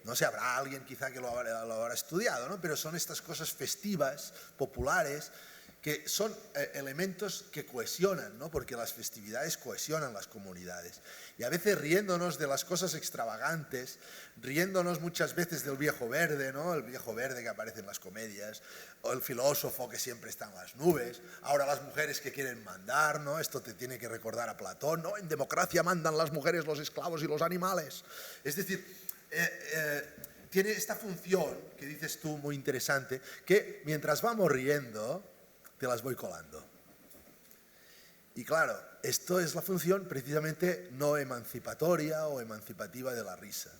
no sé, habrá alguien quizá que lo habrá estudiado, ¿no? Pero son estas cosas festivas, populares, que son elementos que cohesionan, ¿no? Porque las festividades cohesionan las comunidades. Y a veces riéndonos de las cosas extravagantes, riéndonos muchas veces del viejo verde, ¿no? El viejo verde que aparece en las comedias, o el filósofo que siempre está en las nubes, ahora las mujeres que quieren mandar, ¿no? Esto te tiene que recordar a Platón, ¿no? En democracia mandan las mujeres, los esclavos y los animales. Es decir, tiene esta función que dices tú muy interesante, que mientras vamos riendo, te las voy colando. Y claro, esto es la función precisamente no emancipatoria o emancipativa de la risa.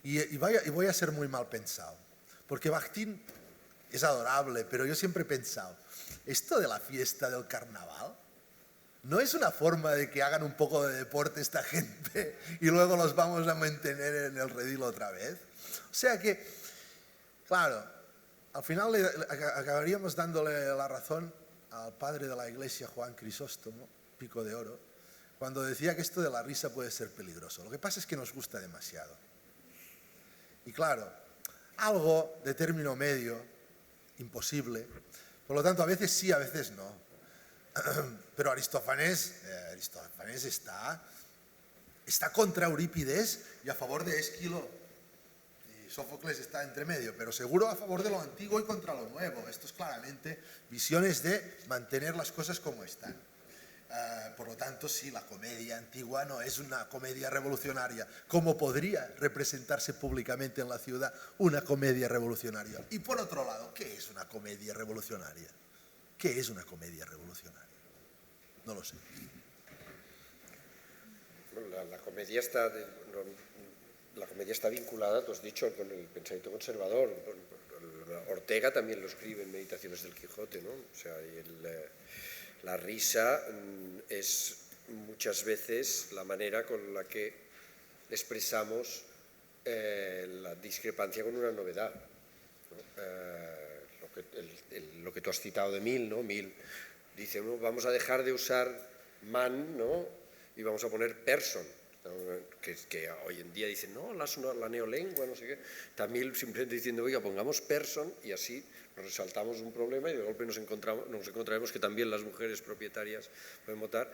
Y voy a ser muy mal pensado, porque Bakhtin es adorable, pero yo siempre he pensado, esto de la fiesta del carnaval, ¿no es una forma de que hagan un poco de deporte esta gente y luego los vamos a mantener en el redil otra vez? O sea que, claro, al final acabaríamos dándole la razón al padre de la Iglesia, Juan Crisóstomo, Pico de Oro, cuando decía que esto de la risa puede ser peligroso. Lo que pasa es que nos gusta demasiado. Y claro, algo de término medio, imposible, por lo tanto a veces sí, a veces no. Pero Aristófanes está contra Eurípides y a favor de Esquilo. Sófocles está entre medio, pero seguro a favor de lo antiguo y contra lo nuevo. Esto es claramente visiones de mantener las cosas como están. Por lo tanto, sí, la comedia antigua no es una comedia revolucionaria, como podría representarse públicamente en la ciudad una comedia revolucionaria. Y por otro lado, ¿qué es una comedia revolucionaria? ¿Qué es una comedia revolucionaria? No lo sé. La comedia está vinculada, tú has dicho, con el pensamiento conservador. Ortega también lo escribe en Meditaciones del Quijote, ¿no? O sea, la risa es muchas veces la manera con la que expresamos la discrepancia con una novedad, ¿no? Lo que tú has citado de Mill, ¿no? Mill dice, ¿no? Vamos a dejar de usar man, ¿no? Y vamos a poner person. Que hoy en día dicen, no, la neolengua, no sé qué. También simplemente diciendo, oiga, pongamos person y así nos resaltamos un problema y de golpe nos encontraremos que también las mujeres propietarias pueden votar.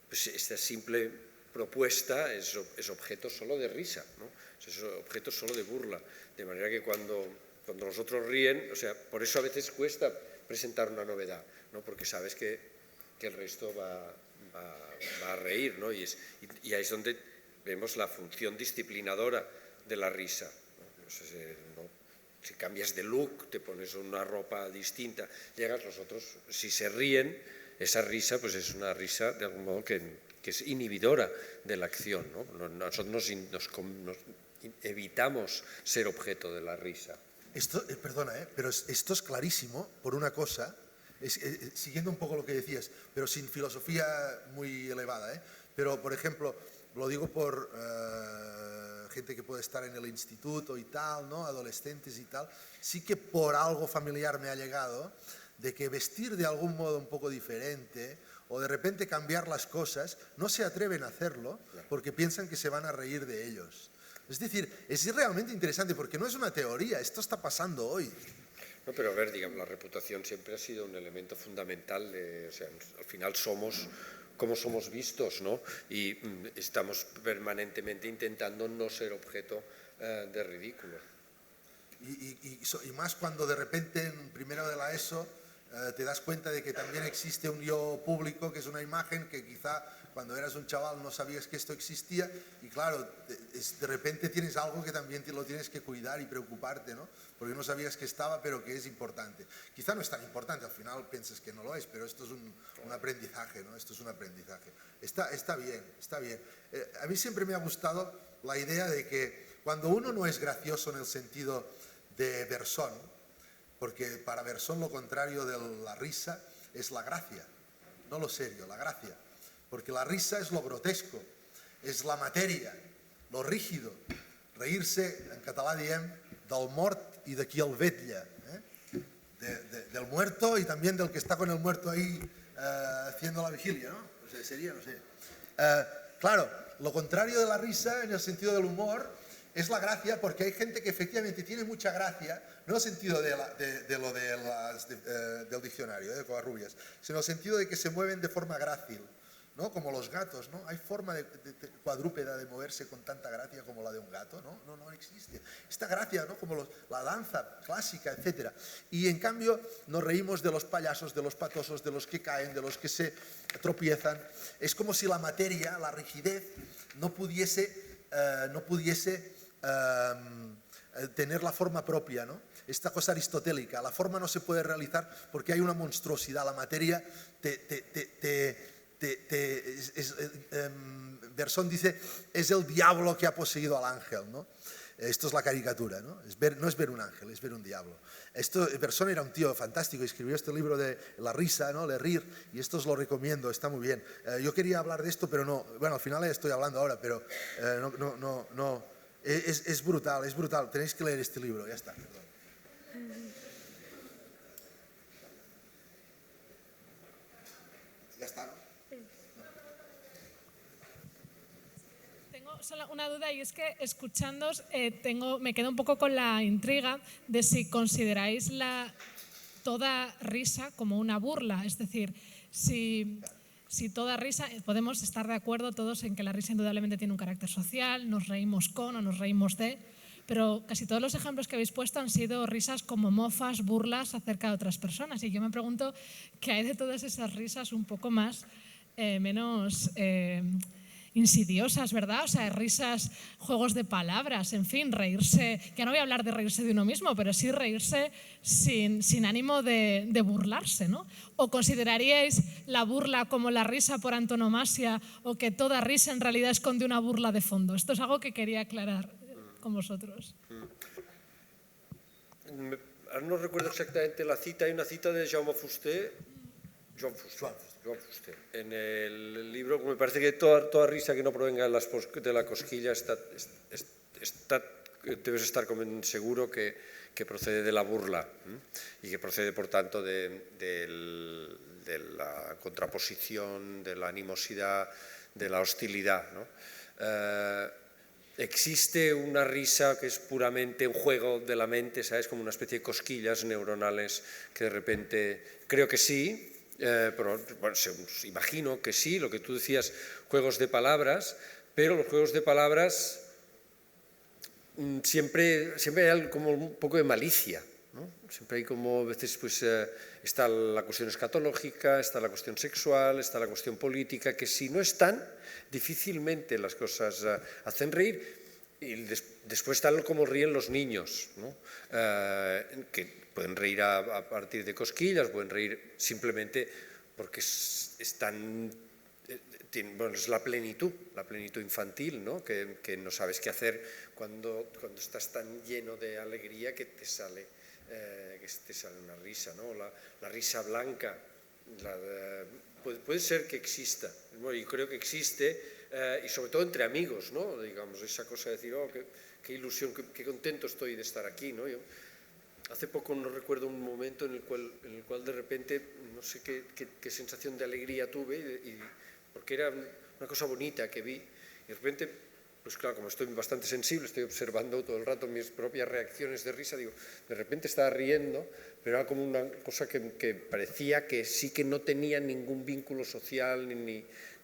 Pues esta simple propuesta es objeto solo de risa, ¿no? Es objeto solo de burla. De manera que cuando cuando los otros ríen, o sea, por eso a veces cuesta presentar una novedad, ¿no? Porque sabes que el resto va a reír, ¿no? Y ahí es donde vemos la función disciplinadora de la risa, ¿no? Si cambias de look, te pones una ropa distinta, llegas, los otros, si se ríen, esa risa pues es una risa de algún modo que es inhibidora de la acción, ¿no? Nosotros nos evitamos ser objeto de la risa. Perdona, pero esto es clarísimo por una cosa, siguiendo un poco lo que decías, pero sin filosofía muy elevada, pero por ejemplo, lo digo por gente que puede estar en el instituto y tal, ¿no? Adolescentes y tal, sí que por algo familiar me ha llegado de que vestir de algún modo un poco diferente o de repente cambiar las cosas, no se atreven a hacerlo porque piensan que se van a reír de ellos. Es decir, es realmente interesante porque no es una teoría, esto está pasando hoy. No, pero a ver, digamos, la reputación siempre ha sido un elemento fundamental, o sea, al final somos como somos vistos, ¿no? Y estamos permanentemente intentando no ser objeto de ridículo. Y más cuando de repente en primero de la ESO te das cuenta de que también existe un yo público, que es una imagen que quizá cuando eras un chaval no sabías que esto existía y claro, de repente tienes algo que también lo tienes que cuidar y preocuparte, ¿no? Porque no sabías que estaba, pero que es importante. Quizá no es tan importante, al final piensas que no lo es, pero esto es un aprendizaje, ¿no? Esto es un aprendizaje. Está bien, está bien. A mí siempre me ha gustado la idea de que cuando uno no es gracioso en el sentido de Bersón, porque para Bersón lo contrario de la risa es la gracia, no lo serio, la gracia. Porque la risa es lo grotesco, és la matèria, lo rígido. Reírse, en català diem, del mort i de qui el vetlla. Del muerto y también del que está con el muerto ahí haciendo la vigilia, ¿no? O sea, sería, no sé. Claro, lo contrario de la risa, en el sentido del humor, es la gracia, porque hay gente que efectivamente tiene mucha gracia, no en el sentido del diccionario, de Covarrubias, sino en el sentido de que se mueven de forma grácil, ¿no? Como los gatos, ¿no? Hay forma de cuadrúpeda de moverse con tanta gracia como la de un gato, ¿no? No existe. Esta gracia, ¿no? Como la danza clásica, etc. Y en cambio nos reímos de los payasos, de los patosos, de los que caen, de los que se tropiezan. Es como si la materia, la rigidez, no pudiese tener la forma propia, ¿no? Esta cosa aristotélica, la forma no se puede realizar porque hay una monstruosidad, la materia Bersón dice, es el diablo que ha poseído al ángel, ¿no? Esto es la caricatura, ¿no? No es ver un ángel, es ver un diablo. Bersón era un tío fantástico, escribió este libro de la risa, ¿no? Le rir, y esto os lo recomiendo, está muy bien. Yo quería hablar de esto, pero no, bueno, al final estoy hablando ahora, pero no, es brutal, tenéis que leer este libro, ya está, perdón. Ya está, ¿no? Solo una duda y es que escuchándoos me quedo un poco con la intriga de si consideráis toda risa como una burla, es decir, si toda risa, podemos estar de acuerdo todos en que la risa indudablemente tiene un carácter social, nos reímos con o nos reímos de, pero casi todos los ejemplos que habéis puesto han sido risas como mofas, burlas acerca de otras personas y yo me pregunto qué hay de todas esas risas un poco más, menos insidiosas, ¿verdad? O sea, risas, juegos de palabras, en fin, reírse, ya no voy a hablar de reírse de uno mismo, pero sí reírse sin ánimo de burlarse, ¿no? ¿O consideraríais la burla como la risa por antonomasia o que toda risa en realidad esconde una burla de fondo? Esto es algo que quería aclarar con vosotros. Ahora no recuerdo exactamente la cita, hay una cita de Jaume Fuster, en el libro, me parece que toda risa que no provenga de la cosquilla debes estar seguro que procede de la burla y que procede, por tanto, de la contraposición, de la animosidad, de la hostilidad, ¿no? ¿Existe una risa que es puramente un juego de la mente, ¿sabes? Como una especie de cosquillas neuronales que de repente, creo que sí, pero bueno, imagino que sí, lo que tú decías, juegos de palabras, pero los juegos de palabras siempre hay como un poco de malicia, ¿no? Siempre hay como, a veces pues está la cuestión escatológica, está la cuestión sexual, está la cuestión política, que si no están, difícilmente las cosas hacen reír. Y después están como ríen los niños, ¿no? Que pueden reír a partir de cosquillas, pueden reír simplemente porque están... Bueno, es la plenitud infantil, ¿no? Que no sabes qué hacer cuando estás tan lleno de alegría que te sale una risa, ¿no? La risa blanca, puede ser que exista, bueno, yo creo que existe, y sobre todo entre amigos, ¿no? Digamos, esa cosa de decir, oh, qué ilusión, qué contento estoy de estar aquí, ¿no? Yo hace poco no recuerdo un momento en el cual de repente, no sé qué sensación de alegría tuve, porque era una cosa bonita que vi, y de repente, pues claro, como estoy bastante sensible, estoy observando todo el rato mis propias reacciones de risa, digo, de repente estaba riendo, pero era como una cosa que parecía que sí que no tenía ningún vínculo social,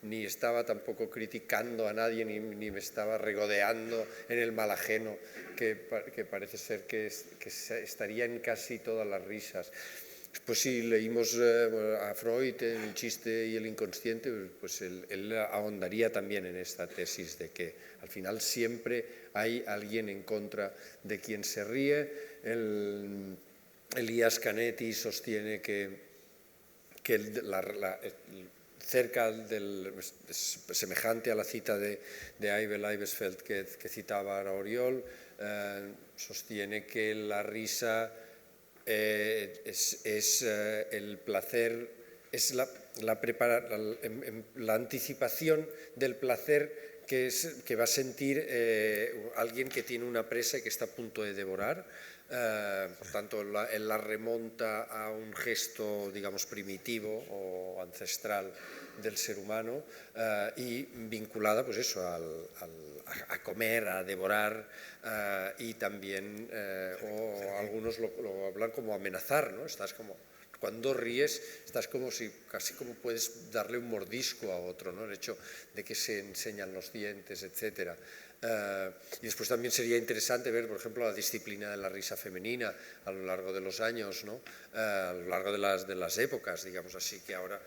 ni estaba tampoco criticando a nadie, ni me estaba regodeando en el mal ajeno, que parece ser que estaría en casi todas las risas. Pues si leímos a Freud, El chiste y el inconsciente, pues él ahondaría también en esta tesis de que al final siempre hay alguien en contra de quien se ríe. Elías Canetti sostiene que semejante a la cita de Abel Eibesfeld que citaba ahora Oriol, sostiene que la risa es el placer, es la anticipación del placer que va a sentir alguien que tiene una presa y que está a punto de devorar. Por tanto, él la remonta a un gesto, digamos, primitivo o ancestral del ser humano y vinculada, pues eso, a comer, a devorar y también, o algunos lo hablan como amenazar, ¿no? Estás como, cuando ríes, estás como si, casi como puedes darle un mordisco a otro, ¿no? El hecho de que se enseñan los dientes, etcétera. Y después también sería interesante ver, por ejemplo, la disciplina de la risa femenina a lo largo de los años, ¿no? A lo largo de las épocas, digamos así, que ahora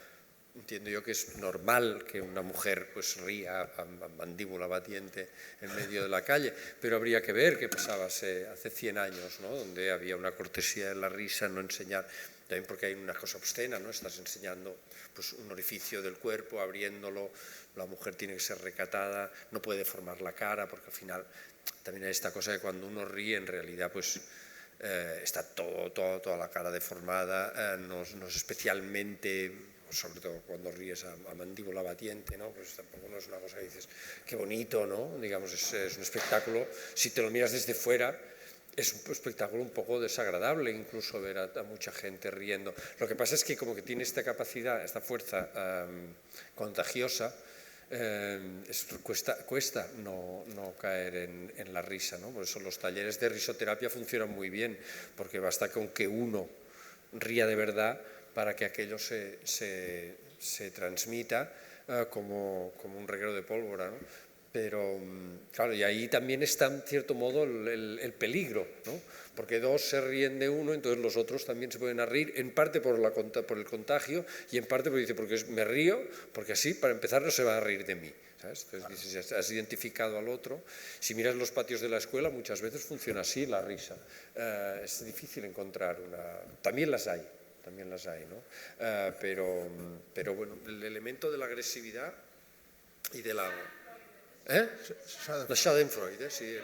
entiendo yo que es normal que una mujer pues ría a mandíbula batiente en medio de la calle, pero habría que ver qué pasaba hace 100 años, ¿no? Donde había una cortesía de la risa, no enseñar, también porque hay una cosa obscena, ¿no? Estás enseñando pues un orificio del cuerpo, abriéndolo, la mujer tiene que ser recatada, no puede deformar la cara, porque al final también hay esta cosa de cuando uno ríe, en realidad pues está toda la cara deformada, no es especialmente, sobre todo cuando ríes a mandíbula batiente, ¿no? Pues tampoco no es una cosa que dices, qué bonito, ¿no? Digamos, es un espectáculo, si te lo miras desde fuera, es un espectáculo un poco desagradable incluso ver a mucha gente riendo. Lo que pasa es que como que tiene esta capacidad, esta fuerza contagiosa, cuesta no caer en la risa, ¿no? Por eso los talleres de risoterapia funcionan muy bien, porque basta con que uno ría de verdad para que aquello se transmita como un reguero de pólvora, ¿no? Pero, claro, y ahí también está, en cierto modo, el peligro, ¿no? Porque dos se ríen de uno, entonces los otros también se pueden reír, en parte por el contagio y en parte porque me río, porque así, para empezar, no se va a reír de mí, ¿sabes? Entonces, has identificado al otro. Si miras los patios de la escuela, muchas veces funciona así la risa. Es difícil encontrar una... También las hay, ¿no? Pero bueno, el elemento de la agresividad y de la... La Schadenfreude, sí,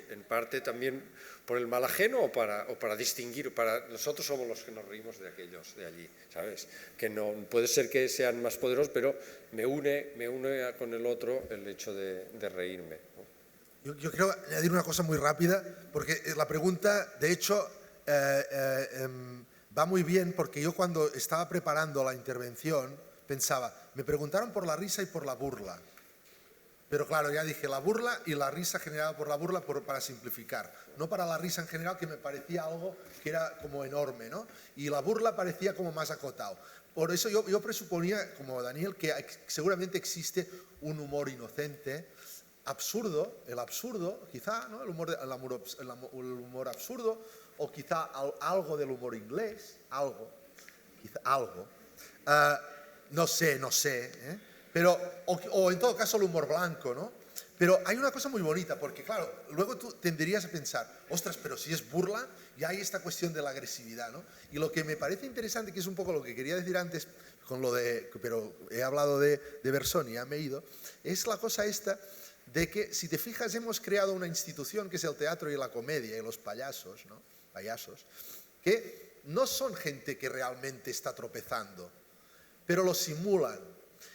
en parte también por el mal ajeno o para distinguir, nosotros somos los que nos reímos de aquellos de allí, ¿sabes? Que no puede ser que sean más poderosos, pero me une con el otro el hecho de reírme, ¿no? Yo quiero añadir una cosa muy rápida, porque la pregunta, de hecho, va muy bien, porque yo cuando estaba preparando la intervención pensaba, me preguntaron por la risa y por la burla. Pero claro, ya dije la burla y la risa generada por la burla para simplificar. No para la risa en general, que me parecía algo que era como enorme, ¿no? Y la burla parecía como más acotado. Por eso yo presuponía, como Daniel, que seguramente existe un humor inocente absurdo, el absurdo, quizá, ¿no? el humor absurdo, o quizá algo del humor inglés, algo, no sé, pero, o en todo caso el humor blanco, ¿no? Pero hay una cosa muy bonita, porque claro, luego tú tenderías a pensar, ostras, pero si es burla, ya hay esta cuestión de la agresividad, ¿no? Y lo que me parece interesante, que es un poco lo que quería decir antes, pero he hablado de Bersoni, ya me he ido, es la cosa esta de que, si te fijas, hemos creado una institución que es el teatro y la comedia y los payasos, ¿no? Payasos, que no son gente que realmente está tropezando, pero lo simulan.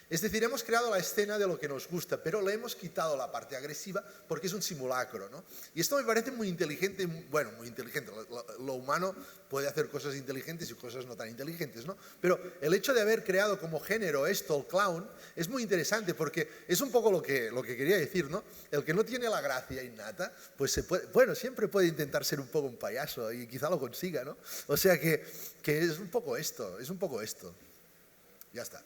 Es decir, hemos creado la escena de lo que nos gusta, pero le hemos quitado la parte agresiva porque es un simulacro, ¿no? Y esto me parece muy inteligente, bueno, muy inteligente. Lo humano puede hacer cosas inteligentes y cosas no tan inteligentes, ¿no? Pero el hecho de haber creado como género esto, el clown, es muy interesante porque es un poco lo que quería decir, ¿no? El que no tiene la gracia innata, pues siempre puede intentar ser un poco un payaso y quizá lo consiga, ¿no? O sea que es un poco esto, Ya está.